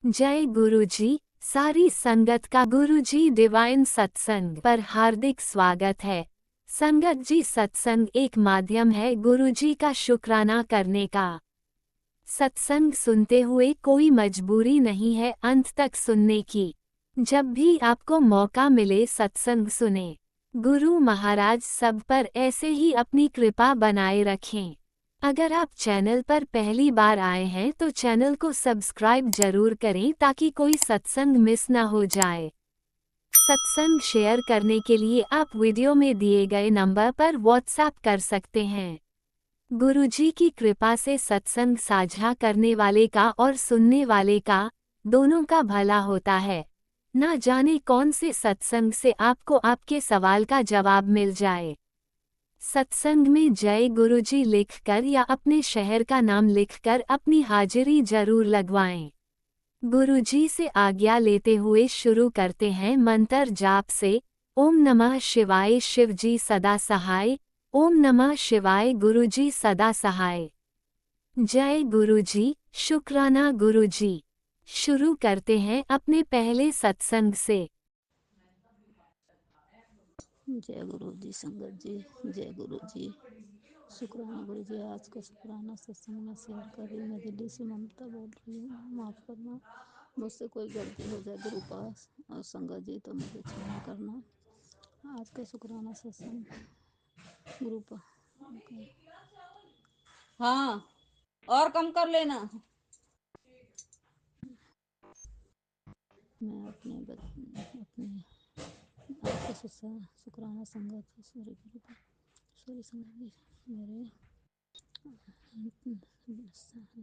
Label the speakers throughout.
Speaker 1: जय गुरुजी। सारी संगत का गुरुजी डिवाइन सत्संग पर हार्दिक स्वागत है। संगत जी, सत्संग एक माध्यम है गुरुजी का शुक्राना करने का। सत्संग सुनते हुए कोई मजबूरी नहीं है अंत तक सुनने की। जब भी आपको मौका मिले सत्संग सुने। गुरु महाराज सब पर ऐसे ही अपनी कृपा बनाए रखें। अगर आप चैनल पर पहली बार आए हैं तो चैनल को सब्सक्राइब जरूर करें ताकि कोई सत्संग मिस ना हो जाए। सत्संग शेयर करने के लिए आप वीडियो में दिए गए नंबर पर व्हाट्सएप कर सकते हैं। गुरुजी की कृपा से सत्संग साझा करने वाले का और सुनने वाले का, दोनों का भला होता है। ना जाने कौन से सत्संग से आपको आपके सवाल का जवाब मिल जाए। सत्संग में जय गुरुजी लिखकर या अपने शहर का नाम लिखकर अपनी हाजिरी जरूर लगवाएं। गुरुजी से आज्ञा लेते हुए शुरू करते हैं मंत्र जाप से। ओम नमः शिवाय शिवजी सदा सहाय। ओम नमः शिवाय गुरुजी सदा सहाय। जय गुरुजी, शुक्राना गुरुजी। शुरू करते हैं अपने पहले सत्संग से।
Speaker 2: जय गुरु जी। संगत जी, जय गुरु जी। शुक्राना गुरु जी। आज का शुक्राना सत्संग में शेयर कर रही हूँ। मैं दिल्ली से ममता बोल रही हूँ। माफ़ करना, मुझसे कोई गलती हो जाए गुरु पास और संगत जी तो मुझे क्षमा करना। आज का शुक्राना सत्संग गुरु पर।
Speaker 3: हाँ, और कम कर लेना।
Speaker 2: मैं अपने आज का शुक्राना संगत सॉरी गुरु पर सॉरी संगत जी। मेरे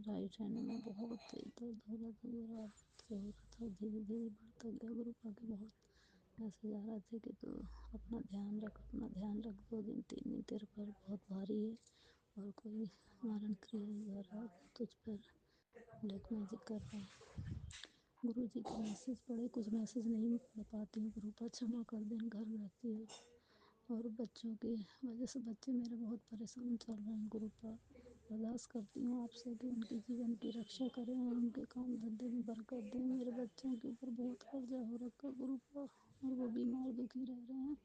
Speaker 2: राइट हैंड में बहुत तेज दर्द हो रहा था, रात से हो रहा था, धीरे धीरे बढ़ता गया। गुरु पाके बहुत मैसेज आ रहा था कि तो अपना ध्यान रख, अपना ध्यान रख। 2 दिन 3 दिन तेरे पर बहुत भारी है और कोई मारण क्रिया कर रहा है तुझ पर, ब्लैक मैजिक कर रहा है। गुरु जी के मैसेज पढ़े, कुछ मैसेज नहीं पढ़ पाती हूँ। गुरु पर क्षमा कर दें, घर रहती है और बच्चों की वजह से बच्चे मेरे बहुत परेशान चल रहे हैं। गुरु पर अरदास करती हूँ आपसे कि उनके जीवन की रक्षा करें और उनके काम धंधे में बरकत दें। मेरे बच्चों के ऊपर बहुत कर्जा हो रखा गुरु पर और वो बीमार दुखी रह रहे हैं।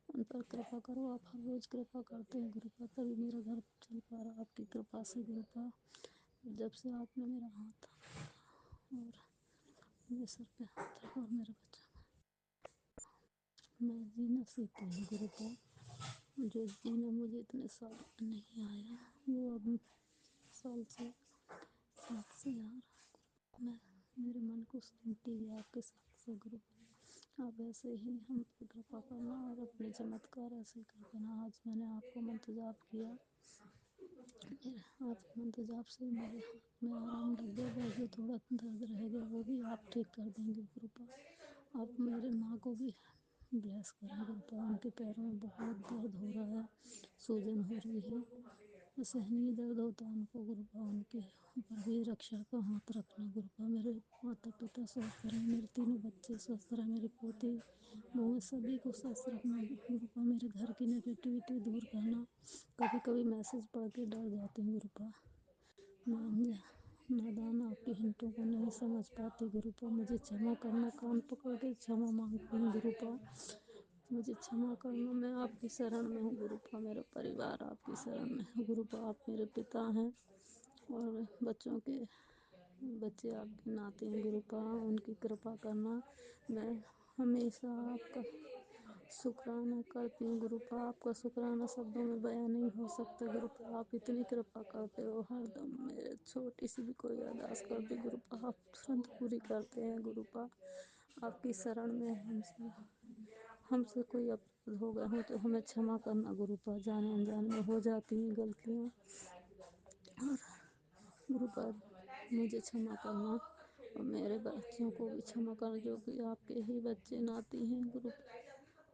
Speaker 2: उन पर कृपा करो। आप हर रोज़ कृपा करते हैं गुरु पर, तभी मेरा घर चल पा रहा आपकी कृपा से गुरु पर। जब से आपने मेरा हाथ और मेरे सर पे हाथ रखा और मेरे बच्चा, मैं जीना सीखती हूँ गुरु पर। जो जीना मुझे इतने साल नहीं आया वो अब साल से 7 से आ रहा। मैं मेरे मन को सुनती है आपके साथ से गुरु। आप ऐसे ही हम पर कृपा करना और अपने चमत्कार ऐसे कर देना। आज मैंने आपको मंत्र जाप किया, आज मंत्र जाप से मेरे हाथ में आराम लग गया। बस जो थोड़ा दर्द रह गया वो भी आप ठीक कर देंगे गुरुपा। आप मेरे माँ को भी ब्लेस करें गुरुपा। उनके पैरों में बहुत दर्द हो रहा है, सूजन हो रही है, सहनीय दर्द होता है उनको गुरुपा। उनके ऊपर भी रक्षा का हाथ रखना गुरुपा। मेरे माता पिता स्वस्थ रहें, मेरे 3 बच्चे स्वस्थ रहें, मेरी पोती बहु सभी को स्वस्थ रखना गुरुपा। मेरे घर की नेगेटिविटी दूर करना। कभी कभी मैसेज पढ़ के डर जाती हूँ गुरुपा। मैं नादान आपकी हिंटों को नहीं समझ पाती गुरुपा। मुझे क्षमा करना, कान पकड़ के क्षमा मांगती हूँ गुरुपा। मुझे क्षमा करना। मैं आपकी शरण में हूँ गुरुपा। मेरा परिवार आपकी शरण में है गुरुपा। आप मेरे पिता हैं और बच्चों के बच्चे आपके नाते हैं गुरुपा। उनकी कृपा करना। मैं हमेशा आपका शुक्राना करती हूँ गुरुपा। आपका शुक्राना शब्दों में बयां नहीं हो सकता गुरुपा। आप इतनी कृपा करते हो हरदम। मेरे छोटी सी भी कोई अरदास करती गुरुपा आप तुरंत पूरी करते हैं गुरुपा। आपकी शरण में हमसे कोई अपराध हो गए हो तो हमें क्षमा करना गुरुपा। जाने अनजाने में हो जाती हैं गलतियाँ और गुरुपा मुझे क्षमा करना और मेरे बच्चों को भी क्षमा करना जो कि आपके ही बच्चे नाती हैं गुरुपा।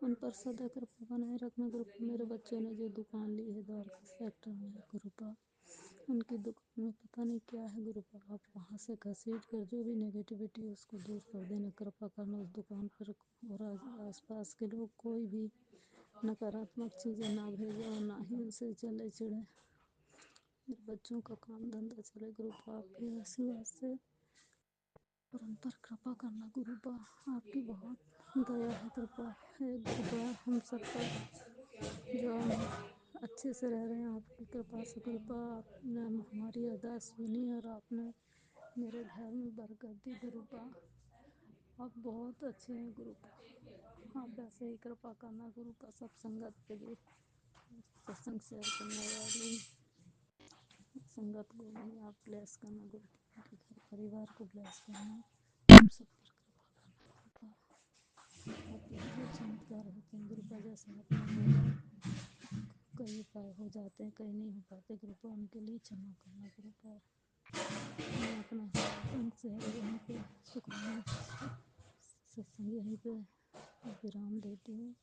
Speaker 2: उन पर सदा कृपा बनाए रखना गुरुपा। मेरे बच्चों ने जो दुकान ली है द्वारका सेक्टर में गुरुपा, उनकी दुकान में पता नहीं क्या है गुरुपा। आप वहाँ से घसीट कर जो भी नेगेटिविटी है उसको दूर कर देना, कृपा करना उस दुकान पर और आस पास के लोग कोई भी नकारात्मक चीज़ें ना भेजें और ना ही उनसे चले चिड़े। मेरे बच्चों का काम धंधा चले गुरुपा आपके आशीर्वाद से। पर कृपा करना गुरुपा, आपकी बहुत दया है, कृपा है गुरुपा हम सब पर, जो हम अच्छे से रह रहे हैं आपकी कृपा से। गुरुपा आपने हमारी अरदास सुनी और आपने मेरे घर में बरकत दी गुरुपा। आप बहुत अच्छे हैं गुरुपा, आप ऐसे ही कृपा करना गुरुपा। सब संगत पे भी, सत्संग शेयर करने वाली संगत को भी आप ब्लेस करना गुरुपा, उनके घर परिवार को ब्लेस करना, हम सब पर कृपा करना गुरुपा। आपके जो चमत्कार होते हैं गुरुपा, जैसे आपने बोला कई उपाय हो जाते हैं, कई नहीं हो पाते गुरुपा, उनके लिए क्षमा करना गुरुपा। मैं अपना अंत से यहीं पे शुक्राना सत्संग यहीं पे विराम देती हूँ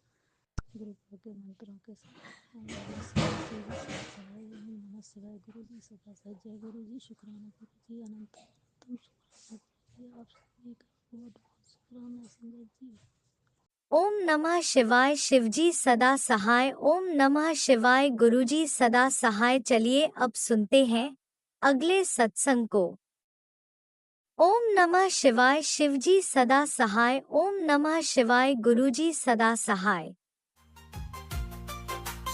Speaker 2: गुरुपा के मंत्रों के साथ। ओम नमः शिवाय, शिव जी सदा सहाय, ओम नमः शिवाय, गुरु जी सदा सहाय, जय गुरु जी, शुक्राना गुरु जी, अनंत अनंतम शुक्राना गुरु जी, आप सभी का बहुत बहुत शुक्राना संगत जी।
Speaker 1: ओम नमः शिवाय, शिवजी सदा सहाय। ओम नमः शिवाय, गुरुजी सदा सहाय। चलिए अब सुनते हैं अगले सत्संग को। ओम नमः शिवाय, शिवजी सदा सहाय। ओम नमः शिवाय, गुरुजी सदा सहाय।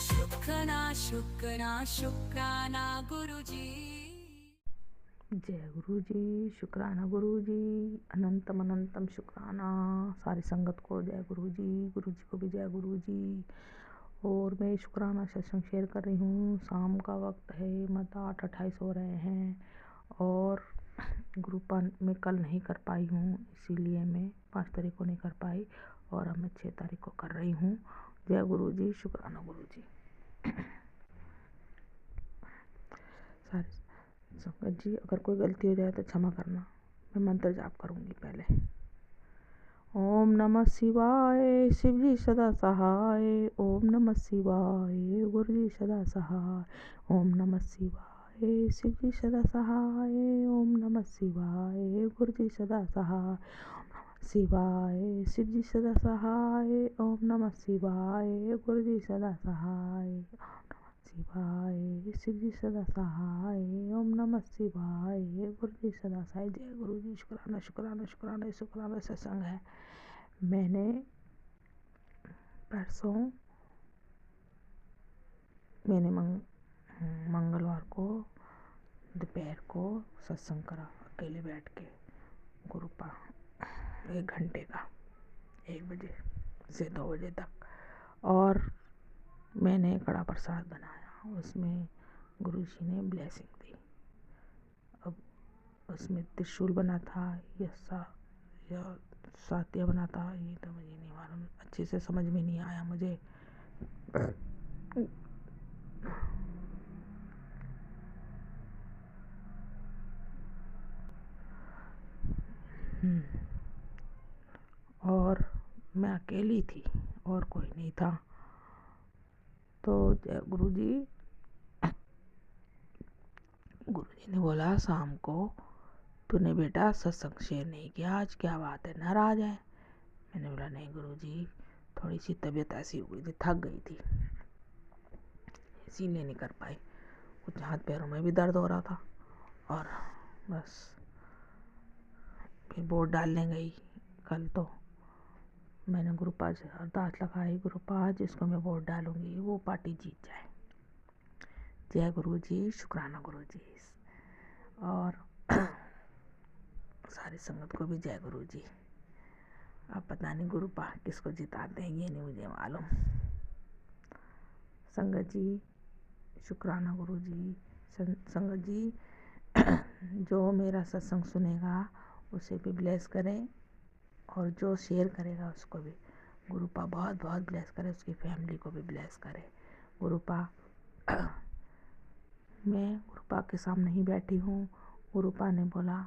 Speaker 4: शुक्राना शुक्राना शुक्राना गुरुजी।
Speaker 5: जय गुरु जी, शुक्राना गुरु जी, अनंतम अनंतम शुक्राना सारी संगत को। जय गुरु जी को भी जय गुरु जी। और मैं शुक्राना सत्संग शेयर कर रही हूँ। शाम का वक्त है, मतलब 8:28 हो रहे हैं और ग्रुप में कल नहीं कर पाई हूँ, इसीलिए मैं 5 तारीख को नहीं कर पाई और अब मैं 6 तारीख को कर रही हूँ। जय गुरु जी, शुक्राना गुरु जी। सारे संगत जी, अगर कोई गलती हो जाए तो क्षमा करना। मैं मंत्र जाप करूँगी पहले। ओम नमः शिवाय, शिव जी सदा सहाय। ओम नमः शिवाय, गुरु जी सदा सहाय। ओम नमः शिवाय, शिव जी सदा सहाय। ओम नमः शिवाय, गुरु जी सदा सहाय। शिवाय, शिव जी सदा सहाय। ओम नमः शिवाय, गुरु जी सदा सहाय। शिवाय, शिव जी सदा सहाय। ओम नमः शिवाय, गुरु जी सदा सहाय। जय गुरु जी, शुक्राना शुक्राना शुक्राना शुक्राना सत्संग है। मैंने परसों मंगलवार को दोपहर को सत्संग करा, अकेले बैठ के गुरुपा 1 घंटे का, 1 बजे से 2 बजे तक। और मैंने कड़ा प्रसाद बनाया, उसमें गुरु जी ने ब्लेसिंग दी। अब उसमें त्रिशूल बना था या सातिया बना था, ये तो मुझे नहीं मालूम, अच्छे से समझ में नहीं आया मुझे। और मैं अकेली थी और कोई नहीं था। तो गुरु जी ने बोला शाम को, तूने बेटा सत्संग शेयर नहीं किया आज, क्या बात है, नाराज है? मैंने बोला नहीं गुरु जी, थोड़ी सी तबीयत ऐसी हो गई थी, थक गई थी, इसीलिए नहीं कर पाई। कुछ हाथ पैरों में भी दर्द हो रहा था और बस फिर वोट डालने गई कल। तो मैंने गुरुपा से अरदास लगाई, गुरुपा जिसको मैं वोट डालूंगी वो पार्टी जीत जाए। जय गुरु जी, शुक्राना गुरु जी। और सारी संगत को भी जय गुरु जी। अब पता नहीं गुरुपा किसको जिताते हैं, ये नहीं मुझे मालूम। संगत जी, शुक्राना गुरु जी। संगत जी जो मेरा सत्संग सुनेगा उसे भी ब्लेस करें और जो शेयर करेगा उसको भी गुरुपा बहुत बहुत ब्लेस करे, उसकी फैमिली को भी ब्लेस करे गुरुपा। मैं गुरुपा के सामने ही बैठी हूँ। गुरुपा ने बोला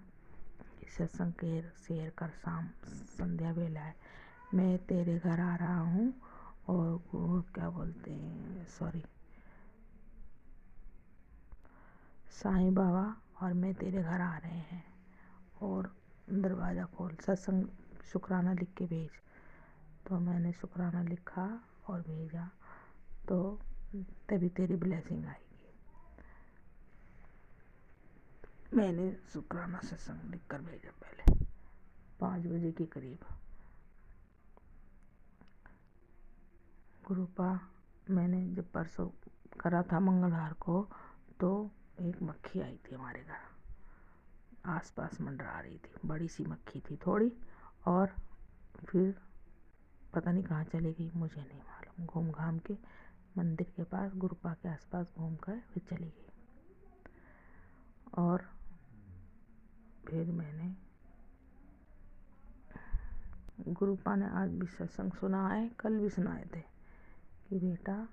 Speaker 5: कि सत्संग के शेयर कर, शाम संध्या वेला है, मैं तेरे घर आ रहा हूँ और वो क्या बोलते हैं, सॉरी, साईं बाबा और मैं तेरे घर आ रहे हैं और दरवाज़ा खोल, सत्संग शुक्राना लिख के भेज। तो मैंने शुक्राना लिखा और भेजा, तो तभी तेरी ब्लेसिंग आएगी। मैंने शुक्राना सत्संग लिख कर भेजा पहले, 5 बजे के करीब। गुरुपा मैंने जब परसों करा था मंगलवार को, तो एक मक्खी आई थी हमारे घर, आसपास मंडरा रही थी, बड़ी सी मक्खी थी थोड़ी, और फिर पता नहीं कहाँ चली गई, मुझे नहीं मालूम। घूम घाम के मंदिर के पास गुरुपा के आसपास घूम कर फिर चली गई। और फिर मैंने गुरुपा ने आज भी सत्संग सुना है, कल भी सुनाए थे कि बेटा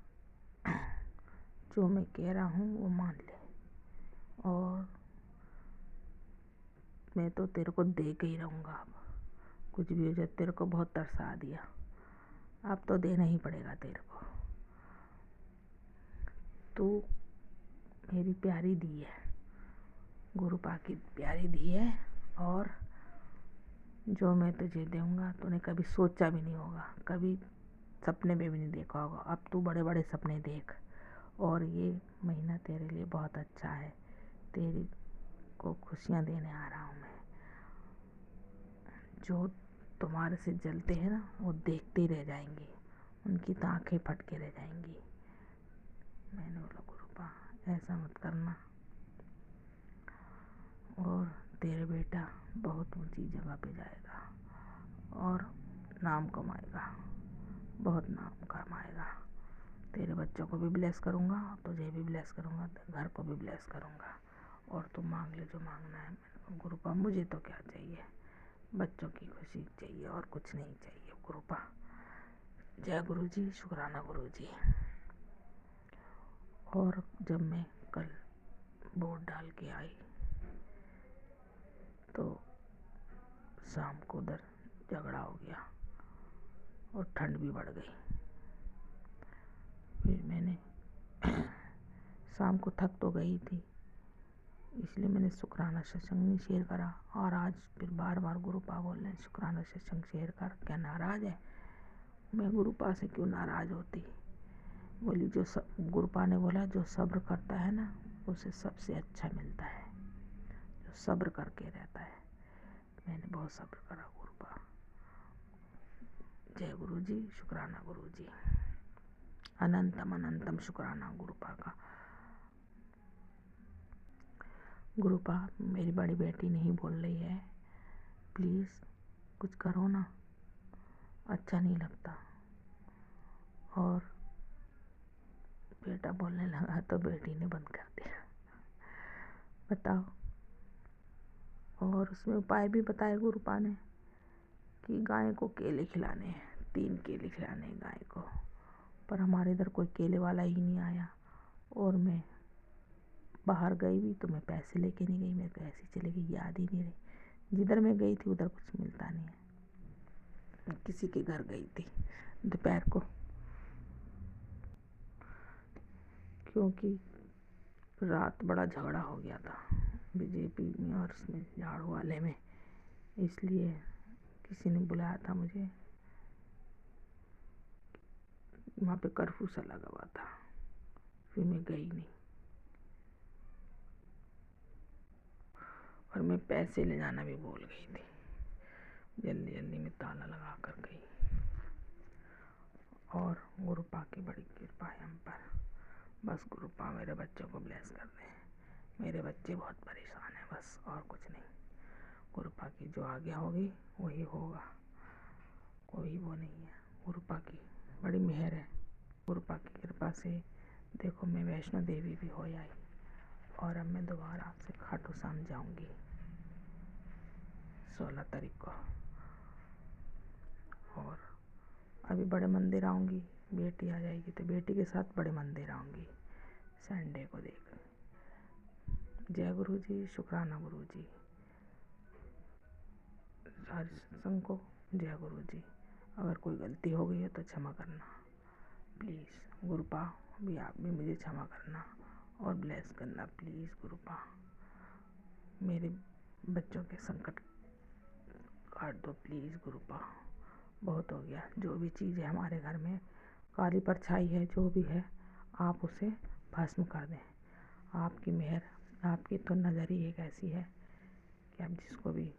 Speaker 5: जो मैं कह रहा हूँ वो मान ले, और मैं तो तेरे को दे के ही रहूँगा। अब कुछ भी हो जाए, तेरे को बहुत तरसा दिया, अब तो देना ही पड़ेगा तेरे को। तू मेरी प्यारी दी है, गुरुपा की प्यारी दी है, और जो मैं तुझे दूँगा तूने कभी सोचा भी नहीं होगा, कभी सपने में भी नहीं देखा होगा। अब तू बड़े बड़े सपने देख, और ये महीना तेरे लिए बहुत अच्छा है, तेरी को खुशियाँ देने आ रहा हूँ मैं। जो तुम्हारे से जलते हैं ना, वो देखते ही रह जाएंगे, उनकी तो आँखें फट के रह जाएंगी। मैंने बोला गुरुपा ऐसा मत करना, और तेरे बेटा बहुत ऊंची जगह पे जाएगा और नाम कमाएगा, बहुत नाम कमाएगा। तेरे बच्चों को भी ब्लेस करूँगा, तुझे भी ब्लेस करूँगा, घर को भी ब्लेस करूँगा, और तुम मांग ले जो मांगना है। गुरुपा मुझे तो क्या चाहिए, बच्चों की खुशी चाहिए और कुछ नहीं चाहिए गुरुपा। जय गुरु जी, शुक्राना गुरु जी। और जब मैं कल वोट डाल के आई तो शाम को उधर झगड़ा हो गया और ठंड भी बढ़ गई। फिर मैंने शाम को थक तो गई थी, इसलिए मैंने शुक्राना सत्संग नहीं शेयर करा। और आज फिर बार बार गुरुपा बोल रहे हैं शुक्राना सत्संग शेयर कर, क्या नाराज़ है? मैं गुरुपा से क्यों नाराज़ होती? बोली जो गुरुपा ने बोला जो सब्र करता है ना, उसे सबसे अच्छा मिलता है, जो सब्र करके रहता है। मैंने बहुत सब्र करा गुरुपा। जय गुरु जी, शुक्राना गुरु जी, अनंतम अनंतम शुक्राना गुरुपा का। गुरुपा मेरी बड़ी बेटी नहीं बोल रही है, प्लीज़ कुछ करो ना, अच्छा नहीं लगता। और बेटा बोलने लगा तो बेटी ने बंद कर दिया। बताओ। और उसमें उपाय भी बताए गुरुपा ने कि गाय को केले खिलाने हैं, 3 केले खिलाने हैं गाय को। पर हमारे इधर कोई केले वाला ही नहीं आया, और मैं बाहर गई भी तो मैं पैसे लेके नहीं गई, मेरे को ऐसी चली गई, याद ही नहीं रही। जिधर मैं गई थी उधर कुछ मिलता नहीं है। मैं किसी के घर गई थी दोपहर को, क्योंकि रात बड़ा झगड़ा हो गया था बीजेपी में और उसमें झाड़ू वाले में, इसलिए किसी ने बुलाया था मुझे, वहाँ पे कर्फ्यू सा लगा हुआ था, फिर मैं गई नहीं। और मैं पैसे ले जाना भी भूल गई थी, जल्दी जल्दी में ताला लगा कर गई। और गुरुपा की बड़ी कृपा है हम पर, बस गुरुपा मेरे बच्चों को ब्लेस कर दे। मेरे बच्चे बहुत परेशान हैं बस, और कुछ नहीं। गुरुपा की जो आगे होगी वही होगा, कोई वो नहीं है। गुरुपा की बड़ी मेहर है, गुरुपा की कृपा से देखो मैं वैष्णो देवी भी हो आई, और अब मैं दोबारा से खाटू श्याम जाऊंगी 16 तारीख को। और अभी बड़े मंदिर आऊँगी, बेटी आ जाएगी तो बेटी के साथ बड़े मंदिर आऊँगी संडे को देख। जय गुरु जी, शुक्राना गुरु जी, सारे सत्संग को जय गुरु जी। अगर कोई गलती हो गई है तो क्षमा करना प्लीज़। गुरुपा भी आप भी मुझे क्षमा करना और ब्लेस करना प्लीज़ गुरुपा। मेरे बच्चों के संकट काट दो प्लीज़ गुरुपा, बहुत हो गया। जो भी चीज़ है हमारे घर में, काली परछाई है जो भी है, आप उसे भस्म कर दें। आपकी मेहर, आपकी तो नज़र ही एक ऐसी है कि आप जिसको भी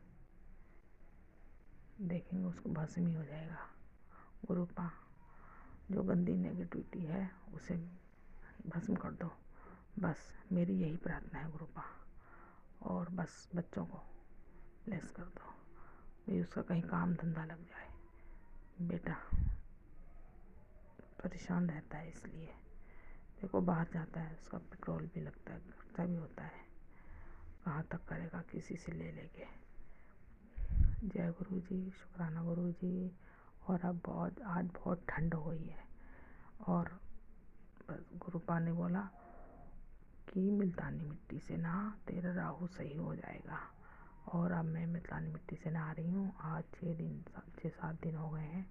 Speaker 5: देखेंगे उसको भस्म ही हो जाएगा। गुरुपा जो गंदी नेगेटिविटी है उसे भस्म कर दो, बस मेरी यही प्रार्थना है गुरुपा। और बस बच्चों को ब्लेस कर दो, भी उसका कहीं काम धंधा लग जाए। बेटा परेशान रहता है, इसलिए देखो बाहर जाता है, उसका पेट्रोल भी लगता है, खर्चा भी होता है, कहाँ तक करेगा किसी से ले लेके। जय गुरु जी, शुक्राना गुरु जी। और अब आज बहुत ठंड हुई है, और बस गुरुपा ने बोला कि मुल्तानी मिट्टी से नहा, तेरा राहु सही हो जाएगा। और अब मैं मुल्तानी मिट्टी से नहा रही हूँ। आज 6-7 दिन हो गए हैं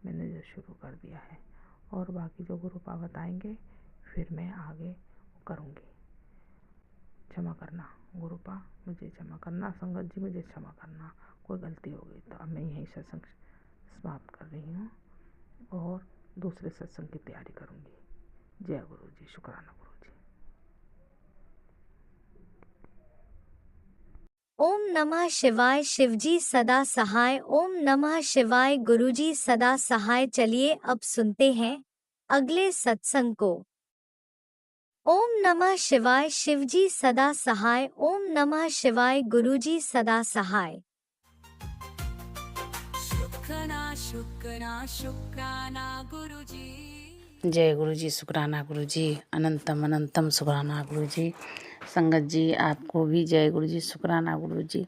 Speaker 5: मैंने जो शुरू कर दिया है, और बाकी जो गुरुपा बताएंगे फिर मैं आगे करूँगी। क्षमा करना गुरुपा, मुझे क्षमा करना, संगत जी मुझे क्षमा करना, कोई गलती हो गई तो। अब मैं यहीं सत्संग समाप्त कर रही हूँ और दूसरे सत्संग की तैयारी करूँगी। जय गुरु जी, शुक्राना गुरु जी।
Speaker 1: ओम नमः शिवाय। शिवजी सदा सहाय। ओम नमः शिवाय। गुरुजी सदा सहाय। चलिए अब सुनते हैं अगले सत्संग को। ओम नमः शिवाय। शिवजी सदा सहाय। ओम नमः शिवाय। गुरुजी सदा सहाय।
Speaker 4: शुक्राना गुरुजी।
Speaker 6: जय गुरु जी, शुक्राना गुरु जी, अनंतम अनंतम शुक्राना गुरु जी। संगत जी आपको भी जय गुरु जी, शुक्राना गुरु जी।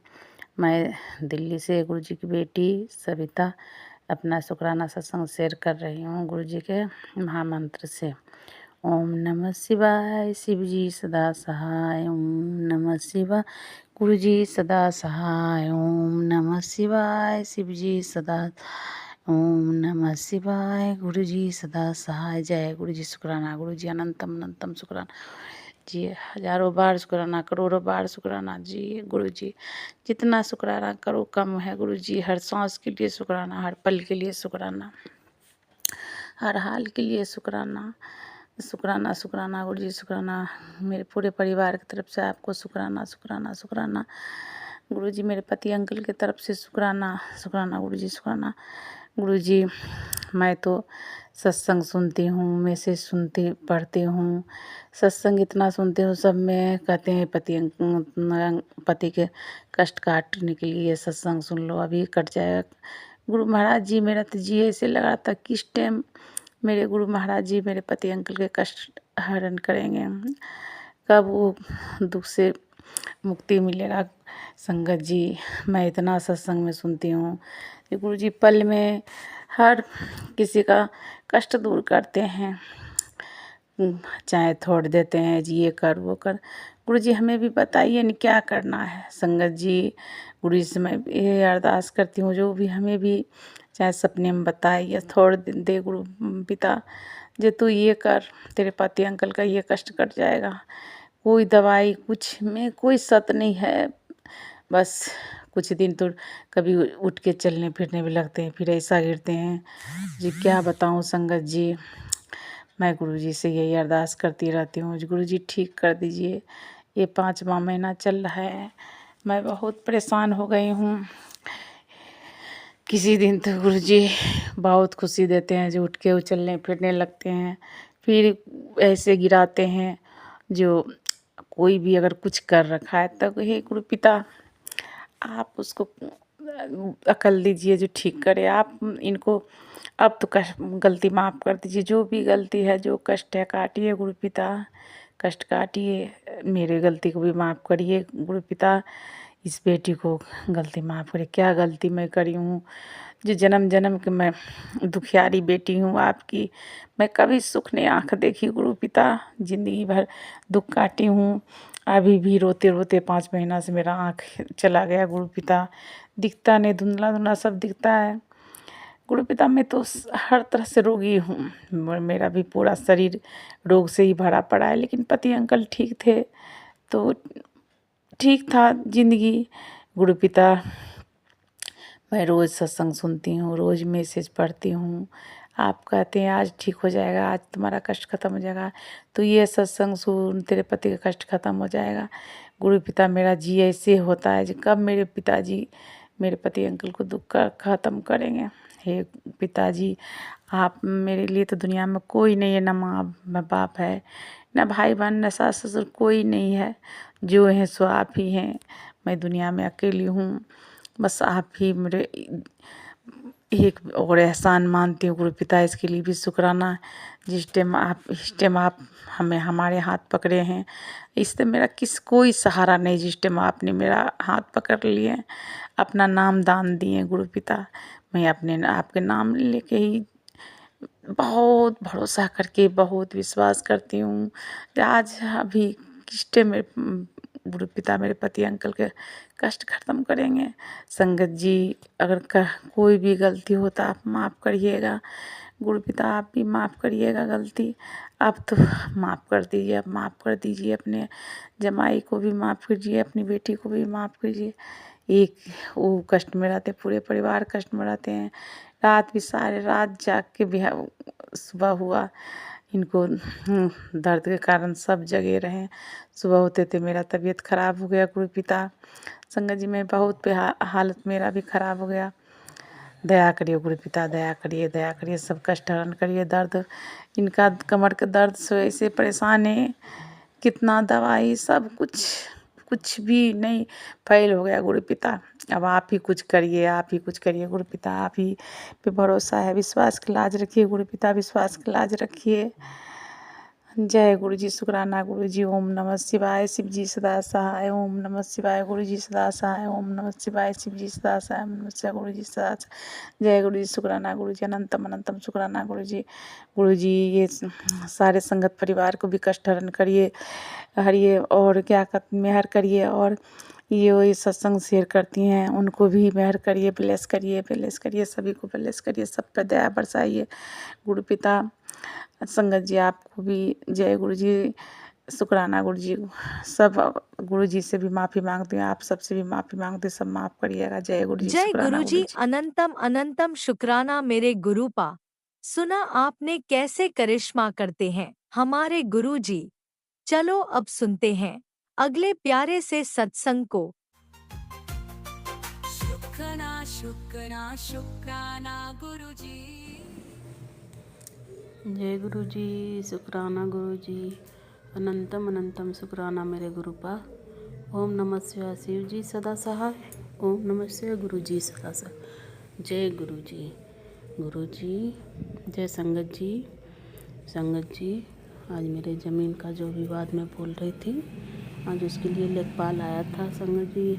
Speaker 6: मैं दिल्ली से गुरु जी की बेटी सविता अपना शुक्राना सत्संग शेयर कर रही हूँ गुरु जी के महामंत्र से। ओम नमः शिवाय। शिव जी सदा सहाय। ओम नमः शिवाय। गुरु जी सदा सहाय। ओम नमः शिवाय। शिव जी सदा। ओम नमः शिवाय। गुरु जी सदा सहाय। जय गुरु जी, शुक्राना गुरु जी, अनंतम अनंतम शुक्राना जी। हजारों बार शुक्राना, करोड़ों बार शुक्राना जी। गुरु जी जितना शुक्राना करो कम है गुरु जी। हर सांस के लिए शुक्राना, हर पल के लिए शुक्राना, हर हाल के लिए शुक्राना, शुक्राना शुक्राना गुरु जी, शुक्राना। मेरे पूरे परिवार की तरफ से आपको शुक्राना शुक्राना शुक्राना गुरु जी। मेरे पति अंकल की तरफ से शुक्राना शुक्राना गुरु जी, शुक्राना गुरु जी। मैं तो सत्संग सुनती हूँ, मैसेज सुनती पढ़ती हूँ, सत्संग इतना सुनती हूँ, सब में कहते हैं पति के कष्ट काटने के लिए सत्संग सुन लो, अभी कट जाएगा। गुरु महाराज जी, मेरा तो जी ऐसे लगा था किस टाइम मेरे गुरु महाराज जी मेरे पति अंकल के कष्ट हरण करेंगे, कब वो दुख से मुक्ति मिलेगा। संगत जी मैं इतना सत्संग में सुनती हूँ कि गुरु जी पल में हर किसी का कष्ट दूर करते हैं, चाहे थोड़ देते हैं जी, ये कर वो कर। गुरु जी हमें भी बताइए न क्या करना है। संगत जी गुरु जी से मैं ये अरदास करती हूँ, जो भी हमें भी चाहे सपने में बताए या थोड़ दे गुरु पिता, जे तू ये कर, तेरे पति अंकल का ये कष्ट कट जाएगा। कोई दवाई कुछ में कोई सत नहीं है, बस कुछ दिन तो कभी उठ के चलने फिरने भी लगते हैं, फिर ऐसा गिरते हैं जी, क्या बताऊँ संगत जी। मैं गुरु जी से यही अरदास करती रहती हूँ, गुरु जी ठीक कर दीजिए। ये 5वां महीना चल रहा है, मैं बहुत परेशान हो गई हूँ। किसी दिन तो गुरु जी बहुत खुशी देते हैं, जो उठ के उछलने फिरने लगते हैं, फिर ऐसे गिराते हैं जो कोई भी अगर कुछ कर रखा है तो हे गुरु पिता आप उसको अकल दीजिए जो ठीक करे। आप इनको अब तो गलती माफ़ कर दीजिए, जो भी गलती है जो कष्ट है काटिए गुरु पिता, कष्ट काटिए, मेरे गलती को भी माफ़ करिए गुरु पिता। इस बेटी को गलती माफ़ करिए, क्या गलती मैं करी हूँ जो जन्म जन्म के मैं दुखियारी बेटी हूँ आपकी। मैं कभी सुख ने आँख देखी गुरु पिता, ज़िंदगी भर दुख काटी हूँ। अभी भी रोते रोते 5 महीना से मेरा आँख चला गया गुरु पिता, दिखता नहीं, धुंधला धुंधला सब दिखता है गुरु पिता। मैं तो हर तरह से रोगी हूँ, मेरा भी पूरा शरीर रोग से ही भरा पड़ा है, लेकिन पति अंकल ठीक थे तो ठीक था ज़िंदगी गुरु पिता। मैं रोज़ सत्संग सुनती हूँ, रोज़ मैसेज पढ़ती हूँ। आप कहते हैं आज ठीक हो जाएगा, आज तुम्हारा कष्ट खत्म हो जाएगा, तो ये सत्संग सुन तेरे पति का कष्ट खत्म हो जाएगा गुरु पिता। मेरा जी ऐसे होता है कि कब मेरे पिताजी मेरे पति अंकल को दुख का ख़त्म करेंगे। हे पिताजी, आप मेरे लिए तो दुनिया में कोई नहीं है, ना माँ ना बाप है, ना भाई बहन, ना सास ससुर, कोई नहीं है। जो हैं सो आप ही हैं। मैं दुनिया में अकेली हूँ। बस आप ही मेरे एक और एहसान मानती हूँ गुरु पिता, इसके लिए भी शुक्राना है। इस टाइम आप हमें हमारे हाथ पकड़े हैं। इस टाइम मेरा कोई सहारा नहीं, जिस टाइम आपने मेरा हाथ पकड़ लिए, अपना नाम दान दिए गुरु पिता। मैं अपने आपके नाम लेके ही बहुत भरोसा करके बहुत विश्वास करती हूँ कि आज अभी किस टाइम मेरे गुरु पिता मेरे पति अंकल के कष्ट खत्म करेंगे। संगत जी, अगर कोई भी गलती हो तो आप माफ़ करिएगा। गुरु पिता आप भी माफ़ करिएगा गलती। आप तो माफ़ कर दीजिए, आप माफ़ कर दीजिए। अपने जमाई को भी माफ़ कीजिए, अपनी बेटी को भी माफ़ कीजिए। एक वो कष्ट में रहते, पूरे परिवार कष्ट में रहते हैं। रात भी सारे रात जाग के भी सुबह हुआ, इनको दर्द के कारण सब जगे रहे। सुबह होते थे मेरा तबीयत खराब हो गया गुरु पिता। संगत जी, मैं बहुत हालत मेरा भी खराब हो गया। दया करिए गुरु पिता, दया करिए, दया करिए, सब कष्ट हरण करिए। दर्द इनका कमर का दर्द से ऐसे परेशान है, कितना दवाई सब कुछ भी नहीं, फेल हो गया गुरु पिता। अब आप ही कुछ करिए, आप ही कुछ करिए गुरु पिता। आप ही पे भरोसा है, विश्वास की लाज रखिए गुरु पिता, विश्वास की लाज रखिए। जय गुरु जी, शुक्राना गुरु जी। ओम नमः शिवाय, शिव जी सदा सहाय। ओम नमः शिवाय, गुरु जी सदा सहाय। ओम नमः शिवाय, शिव जी सदा सहाय। ओम नमः शिवाय, गुरु जी सदा सहाय। जय गुरु जी, शुक्राना गुरु जी, अनंतम अनंतम शुक्राना गुरु जी। गुरु जी, ये सारे संगत परिवार को भी कष्ट हरण करिए, हरिए, और क्या मेहर करिए। और ये सत्संग शेयर करती हैं उनको भी मेहर करिए, ब्लेस करिए, ब्लेस करिए, सभी को ब्लेस करिए, सब पर दया बरसाइए गुरु पिता। संगत जी, आपको भी जय गुरु जी, शुक्राना गुरु जी। सब गुरु जी से भी माफ़ी मांगती हूँ, आप सबसे भी माफ़ी मांगती हूँ, सब माफ़ करिएगा। जय गुरु जी,
Speaker 1: जय
Speaker 6: शुक्राना गुरु
Speaker 1: गुरुजी,
Speaker 6: जी।
Speaker 1: अनंतम अनंतम शुक्राना मेरे गुरुपा। सुना आपने कैसे करिश्मा करते हैं हमारे गुरुजी। चलो अब सुनते हैं अगले प्यारे से सत्संग को।
Speaker 4: शुक्राना शुक्राना शुक्राना गुरुजी।
Speaker 5: जय गुरु जी, शुक्राना गुरु जी, अनंतम अनंतम शुक्राना मेरे गुरुपा। ओम नमः शिवाय, शिव जी सदा सहाय। ओम नमः शिवाय, गुरु जी सदा सहाय। जय गुरु जी। गुरु जी, जय संगत जी। संगत जी, आज मेरे ज़मीन का जो विवाद मैं बोल रही थी, आज उसके लिए लेखपाल आया था संगत जी।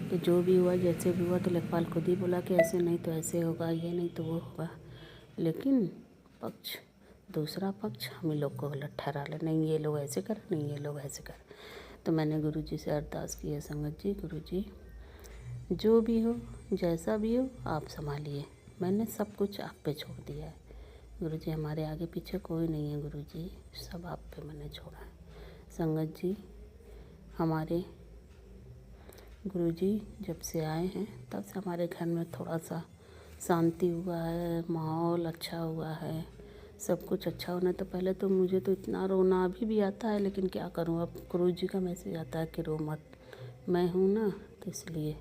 Speaker 5: तो जो भी हुआ, जैसे भी हुआ, तो लेखपाल खुद ही बोला कि ऐसे नहीं तो ऐसे होगा, ये नहीं तो वो होगा। लेकिन दूसरा पक्ष हम लोग को गलत ठहरा ले, नहीं ये लोग ऐसे कर, नहीं ये लोग ऐसे कर। तो मैंने गुरु जी से अरदास की है संगत जी, गुरु जी जो भी हो, जैसा भी हो, आप संभालिए। मैंने सब कुछ आप पे छोड़ दिया है गुरु जी, हमारे आगे पीछे कोई नहीं है गुरु जी, सब आप पे मैंने छोड़ा है। संगत जी, हमारे गुरु जी जब से आए हैं तब से हमारे घर में थोड़ा सा शांति हुआ है, माहौल अच्छा हुआ है, सब कुछ अच्छा होना। तो पहले तो मुझे तो इतना रोना अभी भी आता है, लेकिन क्या करूं, अब गुरु जी का मैसेज आता है कि रो मत, मैं हूं ना, तो इसलिए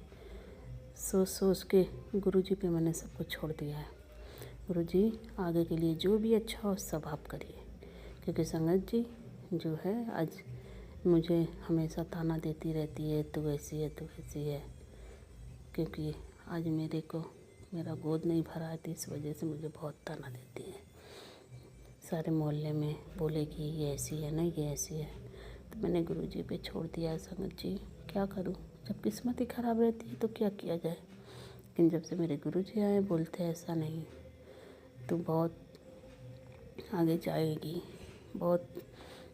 Speaker 5: सोच के गुरु जी पे मैंने सब कुछ छोड़ दिया है। गुरु जी, आगे के लिए जो भी अच्छा हो सब आप करिए, क्योंकि संगत जी जो है आज मुझे हमेशा ताना देती रहती है, तू ऐसी है, तू ऐसी है, क्योंकि आज मेरे को मेरा गोद नहीं भरा है, तो इस वजह से मुझे बहुत ताना देती है। सारे मोहल्ले में बोलेगी ये ऐसी है ना, ये ऐसी है। तो मैंने गुरु जी पे छोड़ दिया है संगत जी, क्या करूं, जब किस्मत ही ख़राब रहती है तो क्या किया जाए। लेकिन जब से मेरे गुरु जी आए, बोलते हैं ऐसा नहीं, तू बहुत आगे जाएगी, बहुत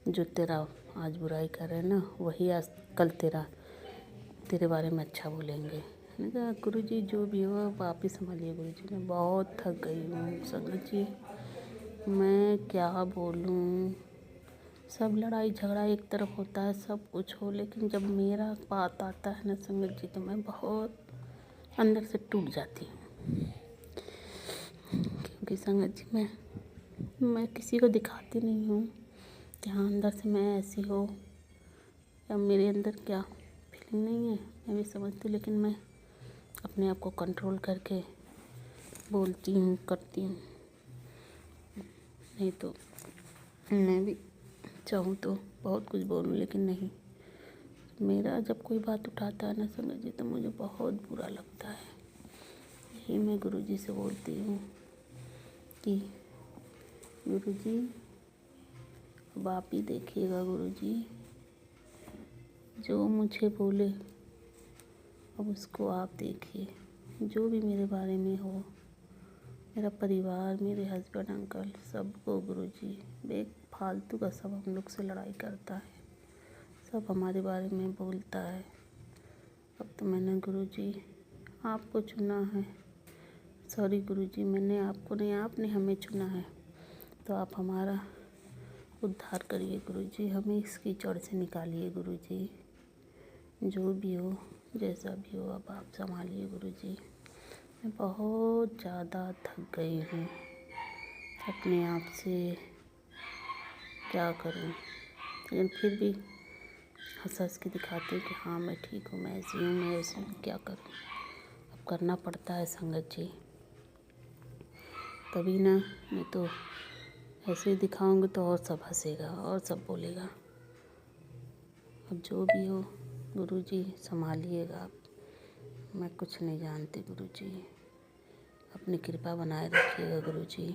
Speaker 5: जो तेरा आज बुराई कर रहे हैं ना, वही आज कल तेरे बारे में अच्छा बोलेंगे। मैंने कहा गुरु जी जो भी हो आप ही संभालिए गुरु जी, मैं बहुत थक गई हूँ संगत जी, मैं क्या बोलूँ। सब लड़ाई झगड़ा एक तरफ होता है, सब कुछ हो, लेकिन जब मेरा बात आता है ना संगत जी, तो मैं बहुत अंदर से टूट जाती हूँ। क्योंकि संगत जी मैं किसी को दिखाती नहीं हूँ कि हाँ अंदर से मैं ऐसी हो, या मेरे अंदर क्या फीलिंग नहीं है, मैं भी समझती, लेकिन मैं
Speaker 6: अपने आप को कंट्रोल करके बोलती हूँ, करती हूँ। नहीं तो मैं भी चाहूँ तो बहुत कुछ बोलूँ, लेकिन नहीं। मेरा जब कोई बात उठाता है ना संगत जी, तो मुझे बहुत बुरा लगता है। यही मैं गुरुजी से बोलती हूँ कि गुरुजी अब आप ही देखिएगा। गुरुजी जो मुझे बोले अब उसको आप देखिए। जो भी मेरे बारे में हो, मेरा परिवार, मेरे हस्बैंड, अंकल, सबको गुरुजी बेफालतू का सब हम लोग से लड़ाई करता है, सब हमारे बारे में बोलता है। अब तो मैंने गुरुजी आपको चुना है। सॉरी गुरुजी, मैंने आपको नहीं, आपने हमें चुना है। तो आप हमारा उद्धार करिए गुरुजी, हमें इस कीचड़ से निकालिए गुरुजी। जो भी हो, जैसा भी हो, अब आप संभालिए गुरुजी। मैं बहुत ज़्यादा थक गई हूँ अपने आप से। क्या करूँ, लेकिन फिर भी हंस हंस के दिखाती हूँ कि हाँ मैं ठीक हूँ, मैं ऐसी हूँ, मैं ऐसी हूँ। क्या करूँ, अब करना पड़ता है संगत जी। तभी ना, मैं तो ऐसे ही दिखाऊंगी तो और सब हंसेगा और सब बोलेगा। अब जो भी हो गुरुजी संभालिएगा आप। मैं कुछ नहीं जानती गुरुजी, अपनी कृपा बनाए रखिएगा गुरुजी।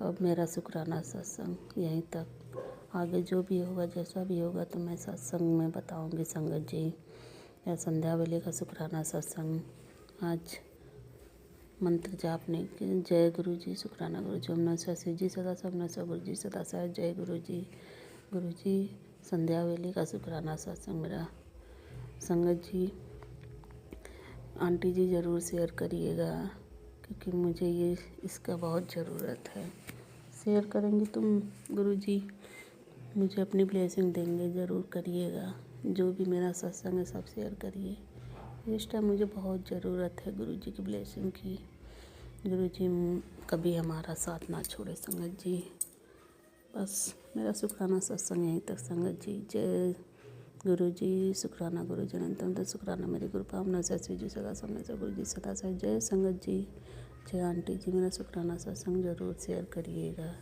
Speaker 6: अब मेरा शुक्राना सत्संग यहीं तक। आगे जो भी होगा, जैसा भी होगा, तो मैं सत्संग में बताऊंगी संगत जी। या संध्या वेले का शुक्राना सत्संग। आज मंत्र जाप नहीं कि जय गुरु जी, शुक्राना गुरु जी, ओम नमः शिवाय, शिव जी सदा सब नमः गुरु जी सदा साहेब, जय गुरु जी। गुरु जी संध्या वेले का शुक्राना सत्संग मेरा। संगत जी, आंटी जी ज़रूर शेयर करिएगा, क्योंकि मुझे ये इसका बहुत ज़रूरत है। शेयर करेंगे तुम गुरुजी, मुझे अपनी ब्लेसिंग देंगे, ज़रूर करिएगा। जो भी मेरा सत्संग है सब शेयर करिए। इस टाइम मुझे बहुत ज़रूरत है गुरुजी की ब्लेसिंग की। गुरुजी कभी हमारा साथ ना छोड़े संगत जी। बस मेरा शुक्राना सत्संग यहीं तक संगत जी। जय गुरुजी, शुक्राना गुरुजी, अनंत शुक्राना मेरे गुरु पावना ससवी जी सदा समय से गुरु जी सदा से। जय संगत जी, जय आंटी जी, मेरा शुक्राना सत्संग ज़रूर शेयर करिएगा।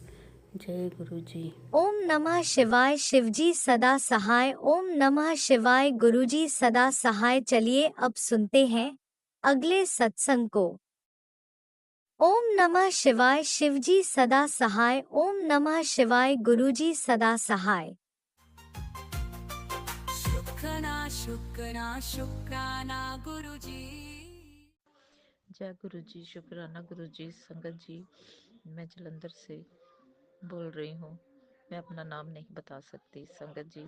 Speaker 6: जय गुरु जी।
Speaker 1: ओम नमः शिवाय, शिवजी सदा सहाय। ओम नमः शिवाय, गुरुजी सदा सहाय। चलिए अब सुनते हैं अगले सत्संग को। ओम नमः शिवाय, शिवजी सदा सहाय। ओम नमः शिवाय, गुरुजी सदा सहाय।
Speaker 4: शुक्राना शुक्राना शुक्राना गुरुजी।
Speaker 5: जय गुरु जी, शुक्राना गुरु जी। संगत जी, मैं जलंधर से बोल रही हूँ। मैं अपना नाम नहीं बता सकती संगत जी।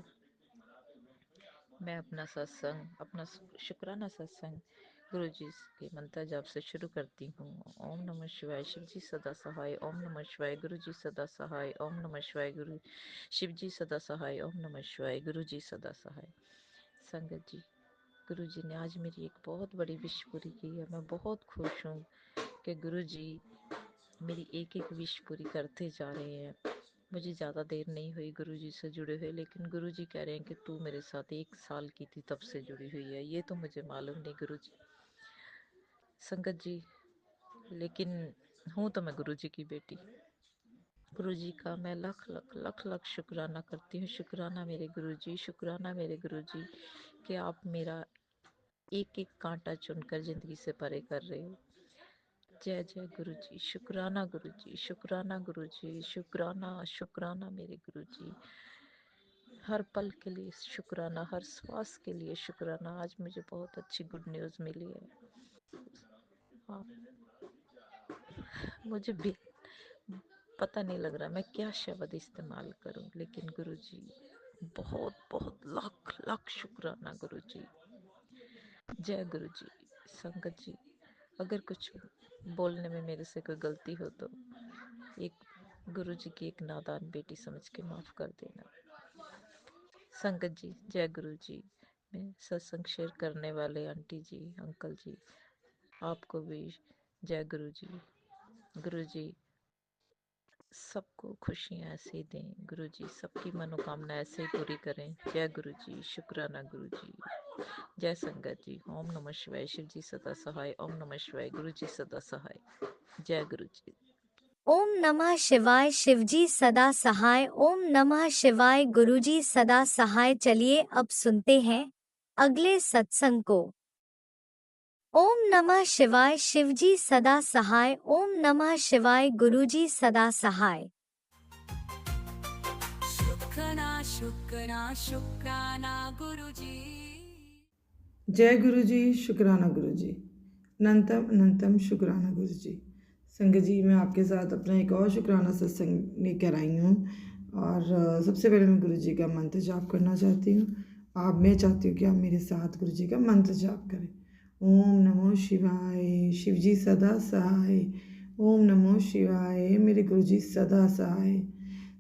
Speaker 5: मैं अपना सत्संग, अपना शुक्राना सत्संग गुरु जी के मंत्र जाप से शुरू करती हूँ। ओम नमः शिवाय, शिव जी सदा सहाय। ओम नमः शिवाय, गुरु जी सदा सहाय। ओम नमः शिवाय, गुरु शिव जी सदा सहाय। ओम नमः शिवाय, गुरु जी सदा सहाय। संगत जी, गुरु जी ने आज मेरी एक बहुत बड़ी विश पूरी की है। मैं बहुत खुश हूँ कि गुरु जी मेरी एक एक विश पूरी करते जा रहे हैं। मुझे ज़्यादा देर नहीं हुई गुरु जी से जुड़े हुए, लेकिन गुरु जी कह रहे हैं कि तू मेरे साथ 1 साल की थी तब से जुड़ी हुई है। ये तो मुझे मालूम नहीं गुरु जी, संगत जी, लेकिन हूँ तो मैं गुरु जी की बेटी। गुरु जी का मैं लख लख लख लख शुक्राना करती हूँ। शुक्राना मेरे गुरु जी, शुक्राना मेरे गुरु जी कि आप मेरा एक एक कांटा चुनकर ज़िंदगी से परे कर रहे हो। जय जय गुरु जी, शुक्राना गुरु जी, शुक्राना गुरु जी, शुक्राना शुक्राना मेरे गुरु जी। हर पल के लिए शुक्राना, हर श्वास के लिए शुक्राना। आज मुझे बहुत अच्छी गुड न्यूज़ मिली है। हाँ, मुझे भी पता नहीं लग रहा मैं क्या शब्द इस्तेमाल करूं, लेकिन गुरु जी बहुत बहुत लाख लाख शुक्राना गुरु जी। जय गुरु जी। संगत जी, अगर कुछ बोलने में मेरे से कोई गलती हो तो एक गुरु जी की एक नादान बेटी समझ के माफ़ कर देना। संगत जी, जय गुरु जी। मैं सत्संग शेयर करने वाले आंटी जी, अंकल जी, आपको भी जय गुरु जी। गुरु जी
Speaker 7: सबको खुशियाँ ऐसे ही दें गुरुजी, सबकी मनोकामना ऐसे ही पूरी करें। जय गुरुजी, शुक्राना गुरुजी। जय संगत जी। ओम नमः शिवाय। शिव जी सदा सहाय। ओम नमः शिवाय। गुरुजी सदा सहाय। जय गुरुजी।
Speaker 1: ओम नमः शिवाय। शिवजी सदा सहाय। ओम नमः शिवाय। गुरुजी सदा सहाय। चलिए अब सुनते हैं अगले सत्संग को। ओम नमः शिवाय। शिवजी सदा सहाय। ओम नमः शिवाय। गुरुजी सदा सहाय।
Speaker 4: शुक्राना शुक्राना शुक्राना गुरुजी।
Speaker 5: जय गुरु जी, शुक्राना गुरु जी। अनंतम अनंतम शुक्राना गुरु जी। संगत जी, मैं आपके साथ अपना एक और शुक्राना सत्संग लेकर आई हूँ। और सबसे पहले मैं गुरु जी का मंत्र जाप करना चाहती हूँ। मैं चाहती हूँ कि आप मेरे साथ गुरु जी का मंत्र जाप करें। ओम नमो शिवाय। शिव जी सदा सहाय। ओम नमो शिवाय। मेरे गुरु जी सदा सहाय।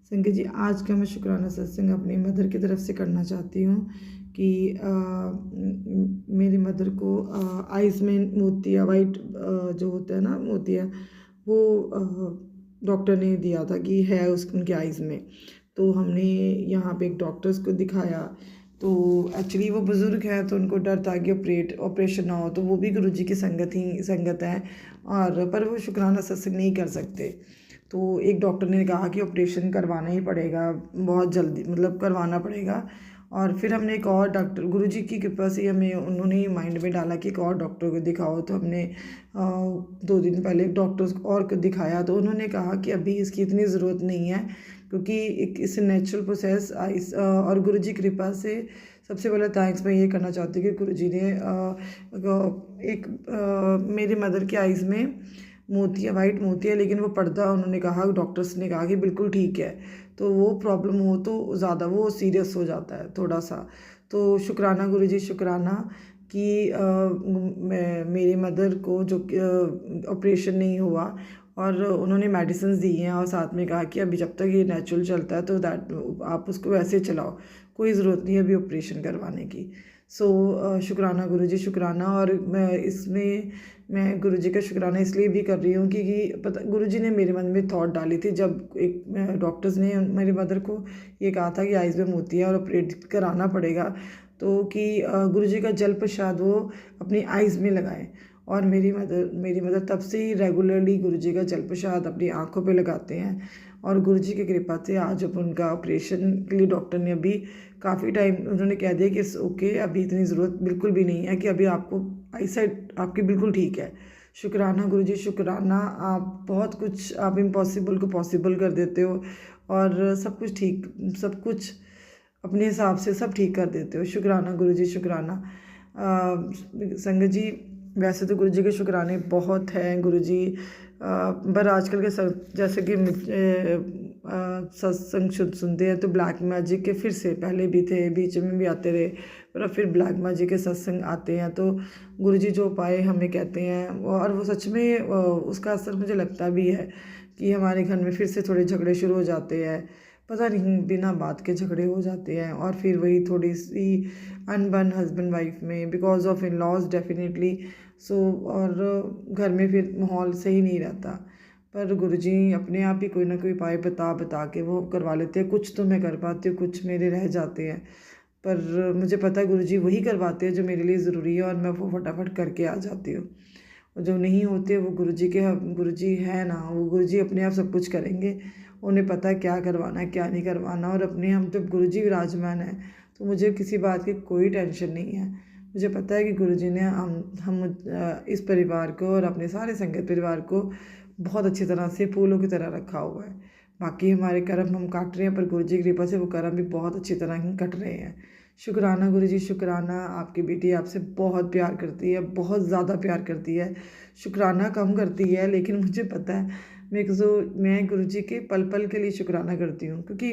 Speaker 5: संगत जी, आज का मैं शुक्राना सत्संग अपनी मदर की तरफ से करना चाहती हूँ कि मेरी मदर को आइज़ में मोतिया वाइट जो होता है ना मोतिया, वो डॉक्टर ने दिया था कि है उनके आइज़ में। तो हमने यहाँ पे एक डॉक्टर्स को दिखाया। तो एक्चुअली वो बुज़ुर्ग है तो उनको डर था कि ऑपरेशन ना हो, तो वो भी गुरुजी की संगत है और पर वो शुक्राना सत्संग नहीं कर सकते। तो एक डॉक्टर ने कहा कि ऑपरेशन करवाना ही पड़ेगा, बहुत जल्दी मतलब करवाना पड़ेगा। और फिर हमने एक और डॉक्टर, गुरुजी की कृपा से हमें उन्होंने माइंड में डाला कि एक और डॉक्टर को दिखाओ। तो हमने 2 दिन पहले एक डॉक्टर और को दिखाया। तो उन्होंने कहा कि अभी इसकी इतनी ज़रूरत नहीं है क्योंकि एक इससे नेचुरल प्रोसेस और गुरुजी की कृपा से सबसे पहले थैंक्स मैं ये करना चाहती हूँ कि गुरुजी ने मेरी मदर की आइज़ में मोतिया वाइट मोतिया, लेकिन वो पर्दा उन्होंने कहा, डॉक्टर्स ने कहा कि बिल्कुल ठीक है। तो वो प्रॉब्लम हो तो ज़्यादा वो सीरियस हो जाता है थोड़ा सा। तो शुक्राना गुरुजी, शुक्राना कि मेरी मदर को जो ऑपरेशन नहीं हुआ और उन्होंने मेडिसिन दी हैं और साथ में कहा कि अभी जब तक ये नेचुरल चलता है तो आप उसको वैसे चलाओ, कोई ज़रूरत नहीं है अभी ऑपरेशन करवाने की। शुक्राना गुरुजी, शुक्राना। और मैं गुरुजी का शुक्राना इसलिए भी कर रही हूँ क्योंकि पता गुरुजी ने मेरे मन में थॉट डाली थी जब एक डॉक्टर्स ने मेरी मदर को ये कहा था कि आइज़ में मोतिया और ऑपरेट कराना पड़ेगा, तो कि गुरुजी का जल प्रसाद वो अपनी आइज़ में लगाएं। और मेरी मदर तब से ही रेगुलरली गुरुजी का जल प्रसाद अपनी आँखों पे लगाते हैं। और गुरुजी की कृपा से आज अब उनका ऑपरेशन के लिए डॉक्टर ने अभी काफ़ी टाइम उन्होंने कह दिया कि ओके, अभी इतनी ज़रूरत बिल्कुल भी नहीं है, कि अभी आपको आई साइड आपकी बिल्कुल ठीक है। शुक्राना गुरुजी, शुक्राना। आप बहुत कुछ, आप इम्पॉसिबल को पॉसिबल कर देते हो और सब कुछ अपने हिसाब से सब ठीक कर देते हो। शुक्राना गुरुजी, शुक्राना। संगत जी, वैसे तो गुरुजी के शुक्राने बहुत हैं गुरुजी, पर आजकल के जैसे कि सत्संग सुनते हैं तो ब्लैक मैजिक के फिर से पहले भी थे, बीच में भी आते रहे, पर अब फिर ब्लैक मैजिक के सत्संग आते हैं। तो गुरुजी जो उपाय हमें कहते हैं और वो सच में उसका असर मुझे लगता भी है कि हमारे घर में फिर से थोड़े झगड़े शुरू हो जाते हैं, पता नहीं बिना बात के झगड़े हो जाते हैं और फिर वही थोड़ी सी अनबन हस्बैंड वाइफ में because of in laws definitely. और घर में फिर माहौल सही नहीं रहता। पर गुरुजी अपने आप ही कोई ना कोई उपाय बता के वो करवा लेते हैं। कुछ तो मैं कर पाती हूँ, कुछ मेरे रह जाते हैं, पर मुझे पता है गुरुजी वही करवाते हैं जो मेरे लिए ज़रूरी है और मैं वो फटाफट करके आ जाती हूँ। और जो नहीं होते वो गुरुजी है ना, वो गुरुजी अपने आप सब कुछ करेंगे। उन्हें पता है क्या करवाना है क्या नहीं करवाना। और अपने हम जब गुरुजी विराजमान है तो मुझे किसी बात की कोई टेंशन नहीं है। मुझे पता है कि गुरुजी ने हम इस परिवार को और अपने सारे संगत परिवार को बहुत अच्छी तरह से फूलों की तरह रखा हुआ है। बाकी हमारे कर्म हम काट रहे हैं, पर गुरुजी की कृपा से वो कर्म भी बहुत अच्छी तरह ही कट रहे हैं। शुक्राना गुरुजी, शुक्राना। आपकी बेटी आपसे बहुत प्यार करती है, बहुत ज़्यादा प्यार करती है। शुक्राना कम करती है, लेकिन मुझे पता है मैं गुरुजी के पल पल के लिए शुक्राना करती हूँ, क्योंकि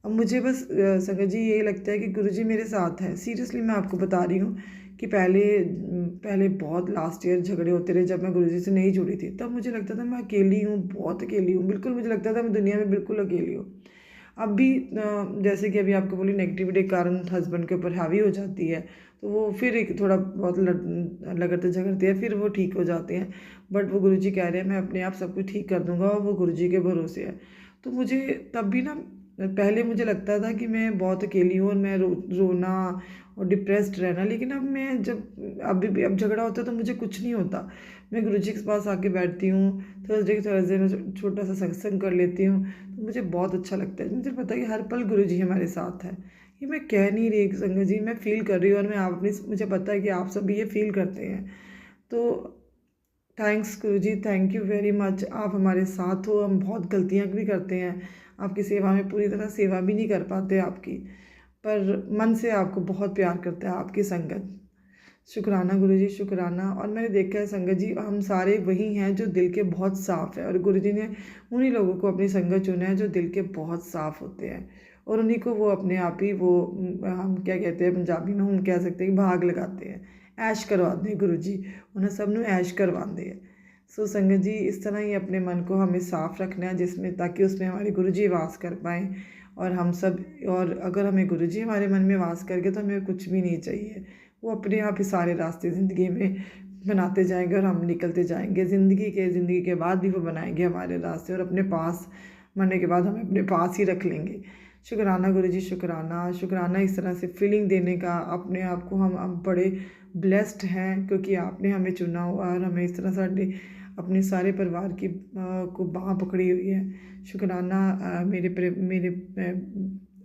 Speaker 5: अब मुझे बस संगत जी यही लगता है कि गुरुजी मेरे साथ हैं। सीरियसली मैं आपको बता रही हूँ कि पहले बहुत लास्ट ईयर झगड़े होते रहे जब मैं गुरुजी से नहीं जुड़ी थी। तब मुझे लगता था मैं अकेली हूँ, बहुत अकेली हूँ, बिल्कुल मुझे लगता था मैं दुनिया में बिल्कुल अकेली हूँ। अब भी जैसे कि अभी आपको बोली नेगेटिविटी के कारण हस्बैंड के ऊपर हावी हो जाती है, तो वो फिर एक थोड़ा बहुत लगते झगड़ते हैं, फिर वो ठीक हो जाते हैं। बट वो गुरुजी कह रहे हैं मैं अपने आप सब कुछ ठीक कर दूंगा और वो गुरुजी के भरोसे है।
Speaker 8: तो मुझे तब भी ना पहले मुझे लगता था कि मैं बहुत अकेली हूँ और मैं रोना और डिप्रेस्ड रहना, लेकिन अब मैं जब अभी भी अब झगड़ा होता है तो मुझे कुछ नहीं होता। मैं गुरुजी के पास आके बैठती हूँ, थर्सडे थर्सडे में छोटा सा सत्संग कर लेती हूँ, तो मुझे बहुत अच्छा लगता है। मुझे पता है कि हर पल गुरुजी हमारे साथ है। ये मैं कह नहीं रही संगत जी, मैं फील कर रही हूँ, और मैं आप अपनी मुझे पता है कि आप सभी ये फील करते हैं। तो thanks Guruji, thank you very much. आप हमारे साथ हो। हम बहुत गलतियाँ भी करते हैं, आपकी सेवा में पूरी तरह सेवा भी नहीं कर पाते आपकी, पर मन से आपको बहुत प्यार करता है आपकी संगत। शुक्राना गुरुजी, शुक्राना। और मैंने देखा है संगत जी, हम सारे वही हैं जो दिल के बहुत साफ़ है, और गुरुजी ने उन्हीं लोगों को अपनी संगत चुना है जो दिल के बहुत साफ़ होते हैं, और उन्हीं को वो अपने आप ही वो हम क्या कहते हैं पंजाबी में, हम कह सकते हैं कि भाग लगाते हैं, ऐश करवाते हैं। गुरुजी उन्हें सब नू ऐश करवाते हैं। सो संगत जी, इस तरह ही अपने मन को हमें साफ़ रखना है, जिसमें ताकि उसमें हमारे गुरुजी वास कर पाएँ, और हम सब। और अगर हमें गुरुजी हमारे मन में वास करके, तो हमें कुछ भी नहीं चाहिए। वो अपने आप ही सारे रास्ते ज़िंदगी में बनाते जाएंगे, और हम निकलते जाएंगे ज़िंदगी के बाद भी वो बनाएंगे हमारे रास्ते, और अपने पास मरने के बाद हमें अपने पास ही रख लेंगे। शुक्राना गुरुजी, शुक्राना, शुक्राना इस तरह से फीलिंग देने का अपने आप को। हम बड़े ब्लेस्ड हैं, क्योंकि आपने हमें चुना हुआ, और हमें इस तरह साढ़े अपने सारे परिवार की को बाँह पकड़ी हुई है। शुक्राना मेरे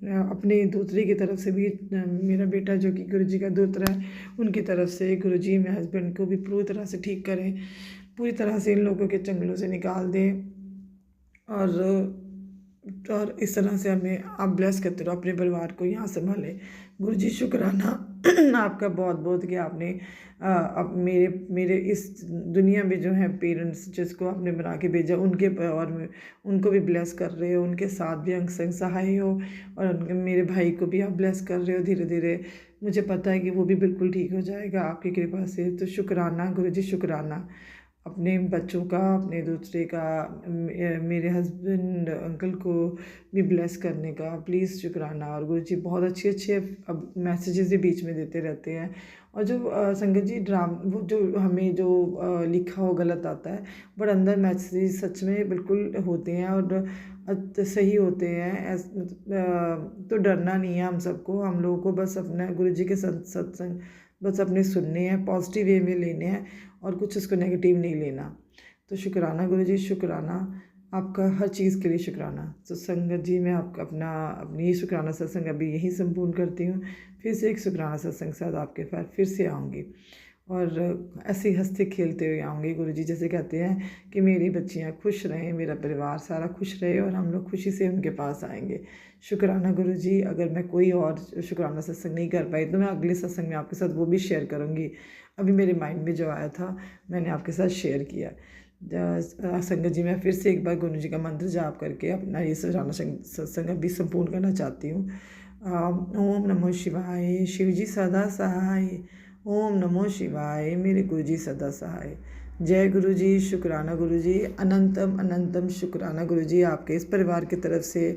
Speaker 8: अपने दूसरे की तरफ से भी, मेरा बेटा जो कि गुरुजी का दूसरा है, उनकी तरफ से गुरुजी मेरे हस्बैंड को भी पूरी तरह से ठीक करें, पूरी तरह से इन लोगों के चंगलों से निकाल दें, और इस तरह से हमें आप ब्लेस करते रहो, अपने परिवार को यहाँ संभालें। गुरुजी शुक्राना आपका बहुत बहुत कि आपने अब मेरे इस दुनिया में जो है पेरेंट्स जिसको आपने बना के भेजा, उनके और उनको भी ब्लेस कर रहे हो, उनके साथ भी अंग संग सहाय हो, और मेरे भाई को भी आप ब्लेस कर रहे हो धीरे धीरे। मुझे पता है कि वो भी बिल्कुल ठीक हो जाएगा आपकी कृपा से। तो शुक्राना गुरुजी, शुक्राना अपने बच्चों का, अपने दूसरे का, मेरे हस्बैंड अंकल को भी ब्लेस करने का प्लीज़ शुक्राना। और गुरुजी बहुत अच्छे अच्छे अब मैसेजेस भी बीच में देते रहते हैं, और जो संगत जी वो जो हमें जो लिखा हो गलत आता है, बट अंदर मैसेज सच में बिल्कुल होते हैं, और सही होते हैं। तो डरना नहीं है हम सबको, हम लोगों को बस अपना गुरुजी के सत्संग बस अपने सुनने हैं, पॉजिटिव वे में लेने हैं, और कुछ उसको नेगेटिव नहीं लेना। तो शुक्राना गुरुजी, शुक्राना आपका हर चीज़ के लिए शुक्राना। तो संगत जी, मैं आपका अपनी ये शुक्राना सत्संग अभी यहीं संपूर्ण करती हूँ। फिर से एक शुक्राना सत्संग साथ आपके पास फिर से आऊँगी, और ऐसे हंसते खेलते हुए आऊँगी। गुरुजी जैसे कहते हैं कि मेरी बच्चियाँ खुश रहें, मेरा परिवार सारा खुश रहे, और हम लोग खुशी से उनके पास आएंगे। शुक्राना गुरुजी। अगर मैं कोई और शुक्राना सत्संग नहीं कर पाई, तो मैं अगले सत्संग में आपके साथ वो भी शेयर करूँगी। अभी मेरे माइंड में जो आया था मैंने आपके साथ शेयर किया। संगत जी, मैं फिर से एक बार गुरु जी का मंत्र जाप करके अपना ये शुक्राना सत्संग अभी संपूर्ण करना चाहती हूँ। ओम नमो शिवाय, शिव जी सदा सहाय। ओम नमो शिवाय, मेरे गुरु जी सदा सहाय। जय गुरु जी, शुक्राना गुरु जी, अनंतम अनंतम शुक्राना गुरु जी, आपके इस परिवार की तरफ से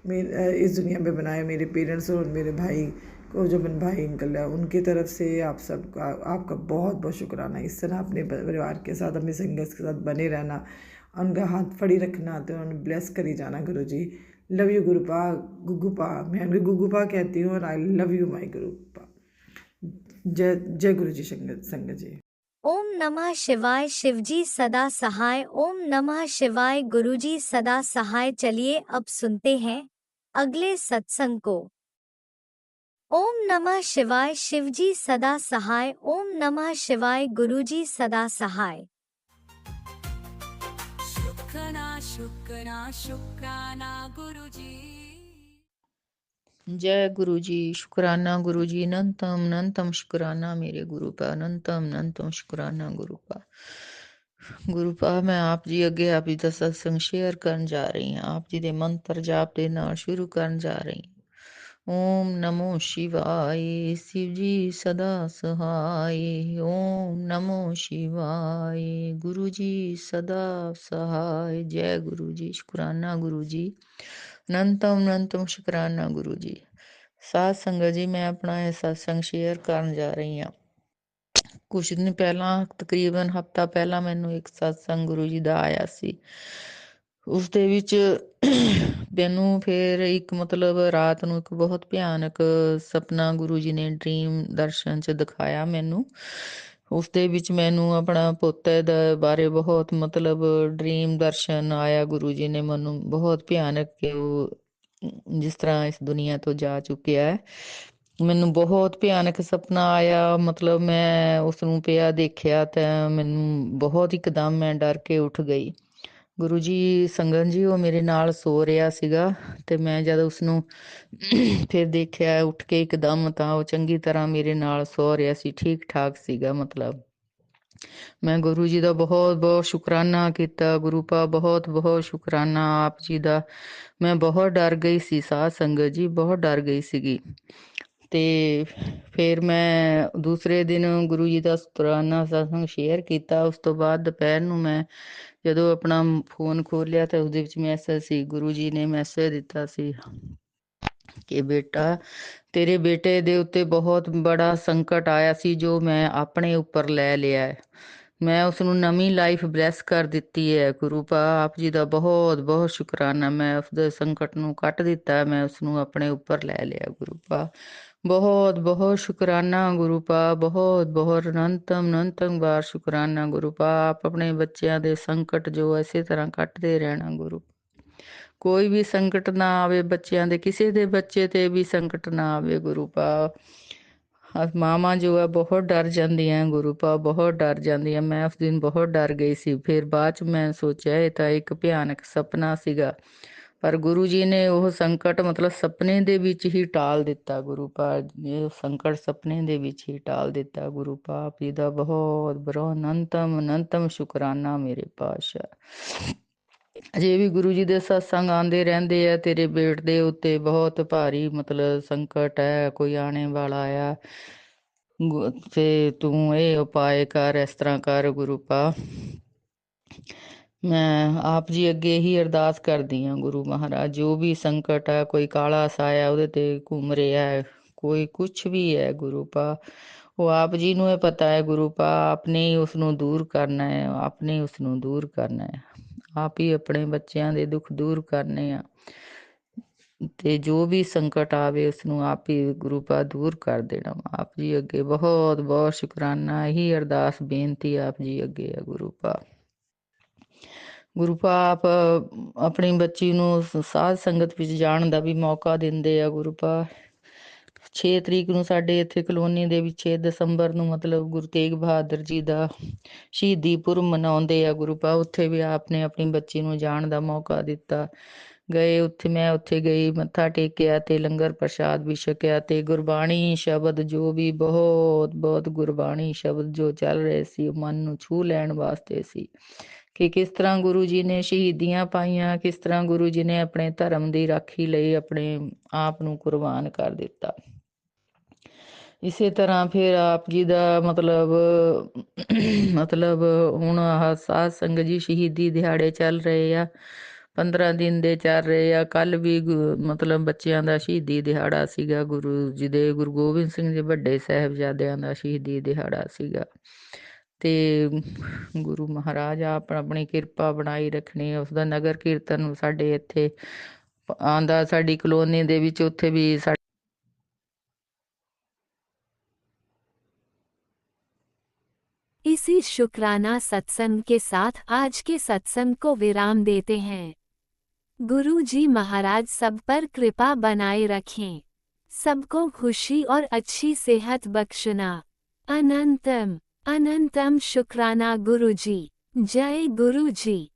Speaker 8: इस दुनिया में बनाए मेरे पेरेंट्स और मेरे भाई को, जो बन भाई अंकल है, उनकी तरफ से आप सबका आपका बहुत बहुत शुक्राना। इस तरह अपने परिवार के साथ, अपने संगत के साथ बने रहना, उनका हाथ फड़ी रखना, तो उन्हें ब्लेस करी जाना। गुरु जी लव यू गुरुपा, गुगुपा, मैं उनके गुगुपा कहती हूँ, और आई लव यू माई गुरुपा। जय जय गुरु जी, संगत जी।
Speaker 1: ओम नमः शिवाय, शिवजी सदा सहाय। ओम नमः शिवाय, गुरुजी सदा सहाय। चलिए अब सुनते हैं अगले सत्संग को। ओम नमः शिवाय, शिवजी सदा सहाय। ओम नमः शिवाय, गुरुजी सदा सहाय।
Speaker 4: शुक्राना शुक्राना गुरुजी।
Speaker 7: जय गुरु जी, शुक्राना गुरु जी, अनंतम अनंतम शुक्राना मेरे गुरु पा, अनंतम अनंतम शुक्राना गुरु पा। गुरु पा, मैं आप जी अगे आप जी दा सत्संग शेयर करन जा रही हूँ। आप जी दे मंत्र जाप दे नाल शुरू करन जा रही हूँ। ओम नमो शिवाय, शिव जी सदा सहाय। ओम नमो शिवाय, गुरु जी सदा सहाय। जय गुरु जी, शुक्राना गुरु जी, अनंतम अनंतम शुक्राना गुरु जी। साथ संगत जी, मैं अपना यह सत्संग शेयर करन जा रही हूँ। कुछ दिन पहला, तकरीबन हफ्ता पहला, मैनू एक सत्संग गुरु जी का आया सी। ਉਸ ਦੇ ਵਿੱਚ ਮੈਨੂੰ ਫਿਰ ਇੱਕ ਮਤਲਬ ਰਾਤ ਨੂੰ ਇੱਕ ਬਹੁਤ ਭਿਆਨਕ ਸੁਪਨਾ ਗੁਰੂ ਜੀ ਨੇ ਡ੍ਰੀਮ ਦਰਸ਼ਨ 'ਚ ਦਿਖਾਇਆ ਮੈਨੂੰ। ਉਸ ਦੇ ਵਿੱਚ ਮੈਨੂੰ ਆਪਣਾ ਪੋਤੇ ਦੇ ਬਾਰੇ ਬਹੁਤ ਮਤਲਬ ਡ੍ਰੀਮ ਦਰਸ਼ਨ ਆਇਆ। ਗੁਰੂ ਜੀ ਨੇ ਮੈਨੂੰ ਬਹੁਤ ਭਿਆਨਕ ਕਿ ਉਹ ਜਿਸ ਤਰ੍ਹਾਂ ਇਸ ਦੁਨੀਆ ਤੋਂ ਜਾ ਚੁੱਕਿਆ ਹੈ। ਮੈਨੂੰ ਬਹੁਤ ਭਿਆਨਕ ਸੁਪਨਾ ਆਇਆ। ਮਤਲਬ ਮੈਂ ਉਸ ਨੂੰ ਪਿਆ ਦੇਖਿਆ ਤਾਂ ਮੈਨੂੰ ਬਹੁਤ ਇੱਕਦਮ ਮੈਂ ਡਰ ਕੇ ਉੱਠ ਗਈ। ਗੁਰੂ ਜੀ ਸੰਗਤ ਜੀ ਉਹ ਮੇਰੇ ਨਾਲ ਸੋ ਰਿਹਾ ਸੀਗਾ ਅਤੇ ਮੈਂ ਜਦ ਉਸਨੂੰ ਫਿਰ ਦੇਖਿਆ ਉੱਠ ਕੇ ਇੱਕਦਮ ਤਾਂ ਉਹ ਚੰਗੀ ਤਰ੍ਹਾਂ ਮੇਰੇ ਨਾਲ ਸੋ ਰਿਹਾ ਸੀ, ਠੀਕ ਠਾਕ ਸੀਗਾ। ਮਤਲਬ ਮੈਂ ਗੁਰੂ ਜੀ ਦਾ ਬਹੁਤ ਬਹੁਤ ਸ਼ੁਕਰਾਨਾ ਕੀਤਾ। ਗੁਰੂ ਪਾ ਬਹੁਤ ਬਹੁਤ ਸ਼ੁਕਰਾਨਾ ਆਪ ਜੀ ਦਾ। ਮੈਂ ਬਹੁਤ ਡਰ ਗਈ ਸੀ, ਸਾਧ ਸੰਗਤ ਜੀ ਬਹੁਤ ਡਰ ਗਈ ਸੀਗੀ। ਅਤੇ ਫਿਰ ਮੈਂ ਦੂਸਰੇ ਦਿਨ ਗੁਰੂ ਜੀ ਦਾ ਸ਼ੁਕਰਾਨਾ ਸਤਸੰਗ ਸ਼ੇਅਰ ਕੀਤਾ। ਉਸ ਤੋਂ ਬਾਅਦ ਦੁਪਹਿਰ ਨੂੰ ਮੈਂ ਜਦੋਂ ਆਪਣਾ ਫੋਨ ਖੋਲ੍ਹਿਆ ਤਾਂ ਉਹਦੇ ਵਿੱਚ ਮੈਸੇਜ ਸੀ। ਗੁਰੂ ਜੀ ਨੇ ਮੈਸੇਜ ਦਿੱਤਾ ਸੀ ਕਿ ਬੇਟਾ ਤੇਰੇ ਬੇਟੇ ਦੇ ਉੱਤੇ ਬਹੁਤ ਬੜਾ ਸੰਕਟ ਆਇਆ ਸੀ ਜੋ ਮੈਂ ਆਪਣੇ ਉੱਪਰ ਲੈ ਲਿਆ ਹੈ। ਮੈਂ ਉਸ ਨੂੰ ਨਵੀਂ ਲਾਈਫ ਬਲੈਸ ਕਰ ਦਿੱਤੀ ਹੈ। ਗੁਰੂ ਪਾ ਆਪ ਜੀ ਦਾ ਬਹੁਤ ਬਹੁਤ ਸ਼ੁਕਰਾਨਾ। ਮੈਂ ਉਸਦੇ ਸੰਕਟ ਨੂੰ ਕੱਟ ਦਿੱਤਾ, ਮੈਂ ਉਸ ਨੂੰ ਆਪਣੇ ਉੱਪਰ ਲੈ ਲਿਆ। ਗੁਰੂ ਪਾ ਬਹੁਤ ਬਹੁਤ ਸ਼ੁਕਰਾਨਾ। ਗੁਰੂ ਪਾ ਬਹੁਤ ਬਹੁਤ ਅਨੰਤਮ ਵਾਰ ਸ਼ੁਕਰਾਨਾ। ਗੁਰੂ ਪਾ ਆਪ ਆਪਣੇ ਬੱਚਿਆਂ ਦੇ ਸੰਕਟ ਜੋ ਇਸੇ ਤਰ੍ਹਾਂ ਕੱਟਦੇ ਰਹਿਣਾ। ਗੁਰੂ ਕੋਈ ਵੀ ਸੰਕਟ ਨਾ ਆਵੇ ਬੱਚਿਆਂ ਦੇ, ਕਿਸੇ ਦੇ ਬੱਚੇ 'ਤੇ ਵੀ ਸੰਕਟ ਨਾ ਆਵੇ। ਗੁਰੂ ਪਾ ਮਾਵਾਂ ਜੋ ਹੈ ਬਹੁਤ ਡਰ ਜਾਂਦੀਆਂ। ਗੁਰੂ ਪਾ ਬਹੁਤ ਡਰ ਜਾਂਦੀਆਂ। ਮੈਂ ਉਸ ਦਿਨ ਬਹੁਤ ਡਰ ਗਈ ਸੀ। ਫਿਰ ਬਾਅਦ 'ਚ ਮੈਂ ਸੋਚਿਆ ਇਹ ਤਾਂ ਇੱਕ ਭਿਆਨਕ ਸੁਪਨਾ ਸੀਗਾ, ਪਰ ਗੁਰੂ ਜੀ ਨੇ ਉਹ ਸੰਕਟ ਮਤਲਬ ਸੁਪਨੇ ਦੇ ਵਿੱਚ ਹੀ ਟਾਲ ਦਿੱਤਾ। ਗੁਰੂ ਪਾ ਇਹ ਸੰਕਟ ਸੁਪਨੇ ਦੇ ਵਿੱਚ ਹੀ ਟਾਲ ਦਿੱਤਾ। ਗੁਰੂ ਪਾ ਆਪ ਜੀ ਦਾ ਬਹੁਤ ਬਹੁਤ ਅਨੰਤਮ ਸ਼ੁਕਰਾਨਾ ਮੇਰੇ ਪਾਤਸ਼ਾਹ। ਅਜੇ ਵੀ ਗੁਰੂ ਜੀ ਦੇ ਸਤਸੰਗ ਆਉਂਦੇ ਰਹਿੰਦੇ ਆ। ਤੇਰੇ ਬੇਟ ਦੇ ਉੱਤੇ ਬਹੁਤ ਭਾਰੀ ਮਤਲਬ ਸੰਕਟ ਹੈ, ਕੋਈ ਆਣੇ ਵਾਲਾ ਆ ਤੇ ਤੂੰ ਇਹ ਉਪਾਏ ਕਰ, ਇਸ ਤਰ੍ਹਾਂ ਕਰ। ਗੁਰੂ ਪਾ ਮੈਂ ਆਪ ਜੀ ਅੱਗੇ ਹੀ ਅਰਦਾਸ ਕਰਦੀ ਹਾਂ। ਗੁਰੂ ਮਹਾਰਾਜ ਜੋ ਵੀ ਸੰਕਟ ਹੈ, ਕੋਈ ਕਾਲਾ ਸਾਇਆ ਉਹਦੇ 'ਤੇ ਘੁੰਮ ਰਿਹਾ ਹੈ, ਕੋਈ ਕੁਛ ਵੀ ਹੈ, ਗੁਰੂ ਪਾ ਉਹ ਆਪ ਜੀ ਨੂੰ ਇਹ ਪਤਾ ਹੈ। ਗੁਰੂ ਪਾ ਆਪਣੇ ਹੀ ਉਸ ਨੂੰ ਦੂਰ ਕਰਨਾ ਹੈ, ਆਪਣੇ ਉਸ ਨੂੰ ਦੂਰ ਕਰਨਾ ਹੈ। ਆਪ ਹੀ ਆਪਣੇ ਬੱਚਿਆਂ ਦੇ ਦੁੱਖ ਦੂਰ ਕਰਨੇ ਆ ਅਤੇ ਜੋ ਵੀ ਸੰਕਟ ਆਵੇ ਉਸ ਨੂੰ ਆਪ ਹੀ ਗੁਰੂ ਪਾ ਦੂਰ ਕਰ ਦੇਣਾ। ਆਪ ਜੀ ਅੱਗੇ ਬਹੁਤ ਬਹੁਤ ਸ਼ੁਕਰਾਨਾ। ਇਹੀ ਅਰਦਾਸ ਬੇਨਤੀ ਆਪ ਜੀ ਅੱਗੇ ਹੈ। ਗੁਰੂ ਪਾ ਗੁਰੂ ਪਾ ਆਪ ਆਪਣੀ ਬੱਚੀ ਨੂੰ ਸਾਧ ਸੰਗਤ ਵਿੱਚ ਜਾਣ ਦਾ ਵੀ ਮੌਕਾ ਦਿੰਦੇ ਆ। ਗੁਰੂ ਪਾ 6 ਤਰੀਕ ਨੂੰ ਸਾਡੇ ਇੱਥੇ ਕਲੋਨੀ ਦੇ ਵਿੱਚ 6 ਦਸੰਬਰ ਨੂੰ ਮਤਲਬ ਗੁਰੂ ਤੇਗ ਬਹਾਦਰ ਜੀ ਦਾ ਸ਼ਹੀਦੀ ਪੁਰਬ ਮਨਾਉਂਦੇ ਆ। ਗੁਰੂ ਪਾ ਉੱਥੇ ਵੀ ਆਪ ਨੇ ਆਪਣੀ ਬੱਚੀ ਨੂੰ ਜਾਣ ਦਾ ਮੌਕਾ ਦਿੱਤਾ। ਗਏ ਉੱਥੇ, ਮੈਂ ਉੱਥੇ ਗਈ, ਮੱਥਾ ਟੇਕਿਆ ਅਤੇ ਲੰਗਰ ਪ੍ਰਸ਼ਾਦ ਵੀ ਛਕਿਆ ਅਤੇ ਗੁਰਬਾਣੀ ਸ਼ਬਦ ਜੋ ਵੀ ਬਹੁਤ ਬਹੁਤ ਗੁਰਬਾਣੀ ਸ਼ਬਦ ਜੋ ਚੱਲ ਰਹੇ ਸੀ ਉਹ ਮਨ ਨੂੰ ਛੂਹ ਲੈਣ ਵਾਸਤੇ ਸੀ ਕਿ ਕਿਸ ਤਰ੍ਹਾਂ ਗੁਰੂ ਜੀ ਨੇ ਸ਼ਹੀਦੀਆਂ ਪਾਈਆਂ, ਕਿਸ ਤਰ੍ਹਾਂ ਗੁਰੂ ਜੀ ਨੇ ਆਪਣੇ ਧਰਮ ਦੀ ਰਾਖੀ ਲਈ ਆਪਣੇ ਆਪ ਨੂੰ ਕੁਰਬਾਨ ਕਰ ਦਿੱਤਾ। ਇਸੇ ਤਰ੍ਹਾਂ ਫਿਰ ਆਪ ਜੀ ਦਾ ਮਤਲਬ ਹੁਣ ਆਹ ਸਾਧ ਸੰਗਤ ਜੀ ਸ਼ਹੀਦੀ ਦਿਹਾੜੇ ਚੱਲ ਰਹੇ ਆ, 15 ਦਿਨ ਦੇ ਚੱਲ ਰਹੇ ਆ। ਕੱਲ੍ਹ ਵੀ ਮਤਲਬ ਬੱਚਿਆਂ ਦਾ ਸ਼ਹੀਦੀ ਦਿਹਾੜਾ ਸੀਗਾ। ਗੁਰੂ ਜੀ ਦੇ ਗੁਰੂ ਗੋਬਿੰਦ ਸਿੰਘ ਜੀ ਵੱਡੇ ਸਾਹਿਬਜ਼ਾਦਿਆਂ ਦਾ ਸ਼ਹੀਦੀ ਦਿਹਾੜਾ ਸੀਗਾ ਅਤੇ ਗੁਰੂ ਮਹਾਰਾਜ ਆਪ ਆਪਣੀ ਕਿਰਪਾ ਬਣਾਈ ਰੱਖਣੀ। ਉਸਦਾ ਨਗਰ ਕੀਰਤਨ ਸਾਡੇ ਇੱਥੇ ਆਉਂਦਾ, ਸਾਡੀ ਕਲੋਨੀ ਦੇ ਵਿੱਚ, ਉੱਥੇ ਵੀ
Speaker 1: इसी शुक्राना सत्संग के साथ आज के सत्संग को विराम देते हैं। गुरु जी महाराज सब पर कृपा बनाए रखें, सबको खुशी और अच्छी सेहत बख्शना। अनंतम शुक्राना गुरु जी। जय गुरु जी।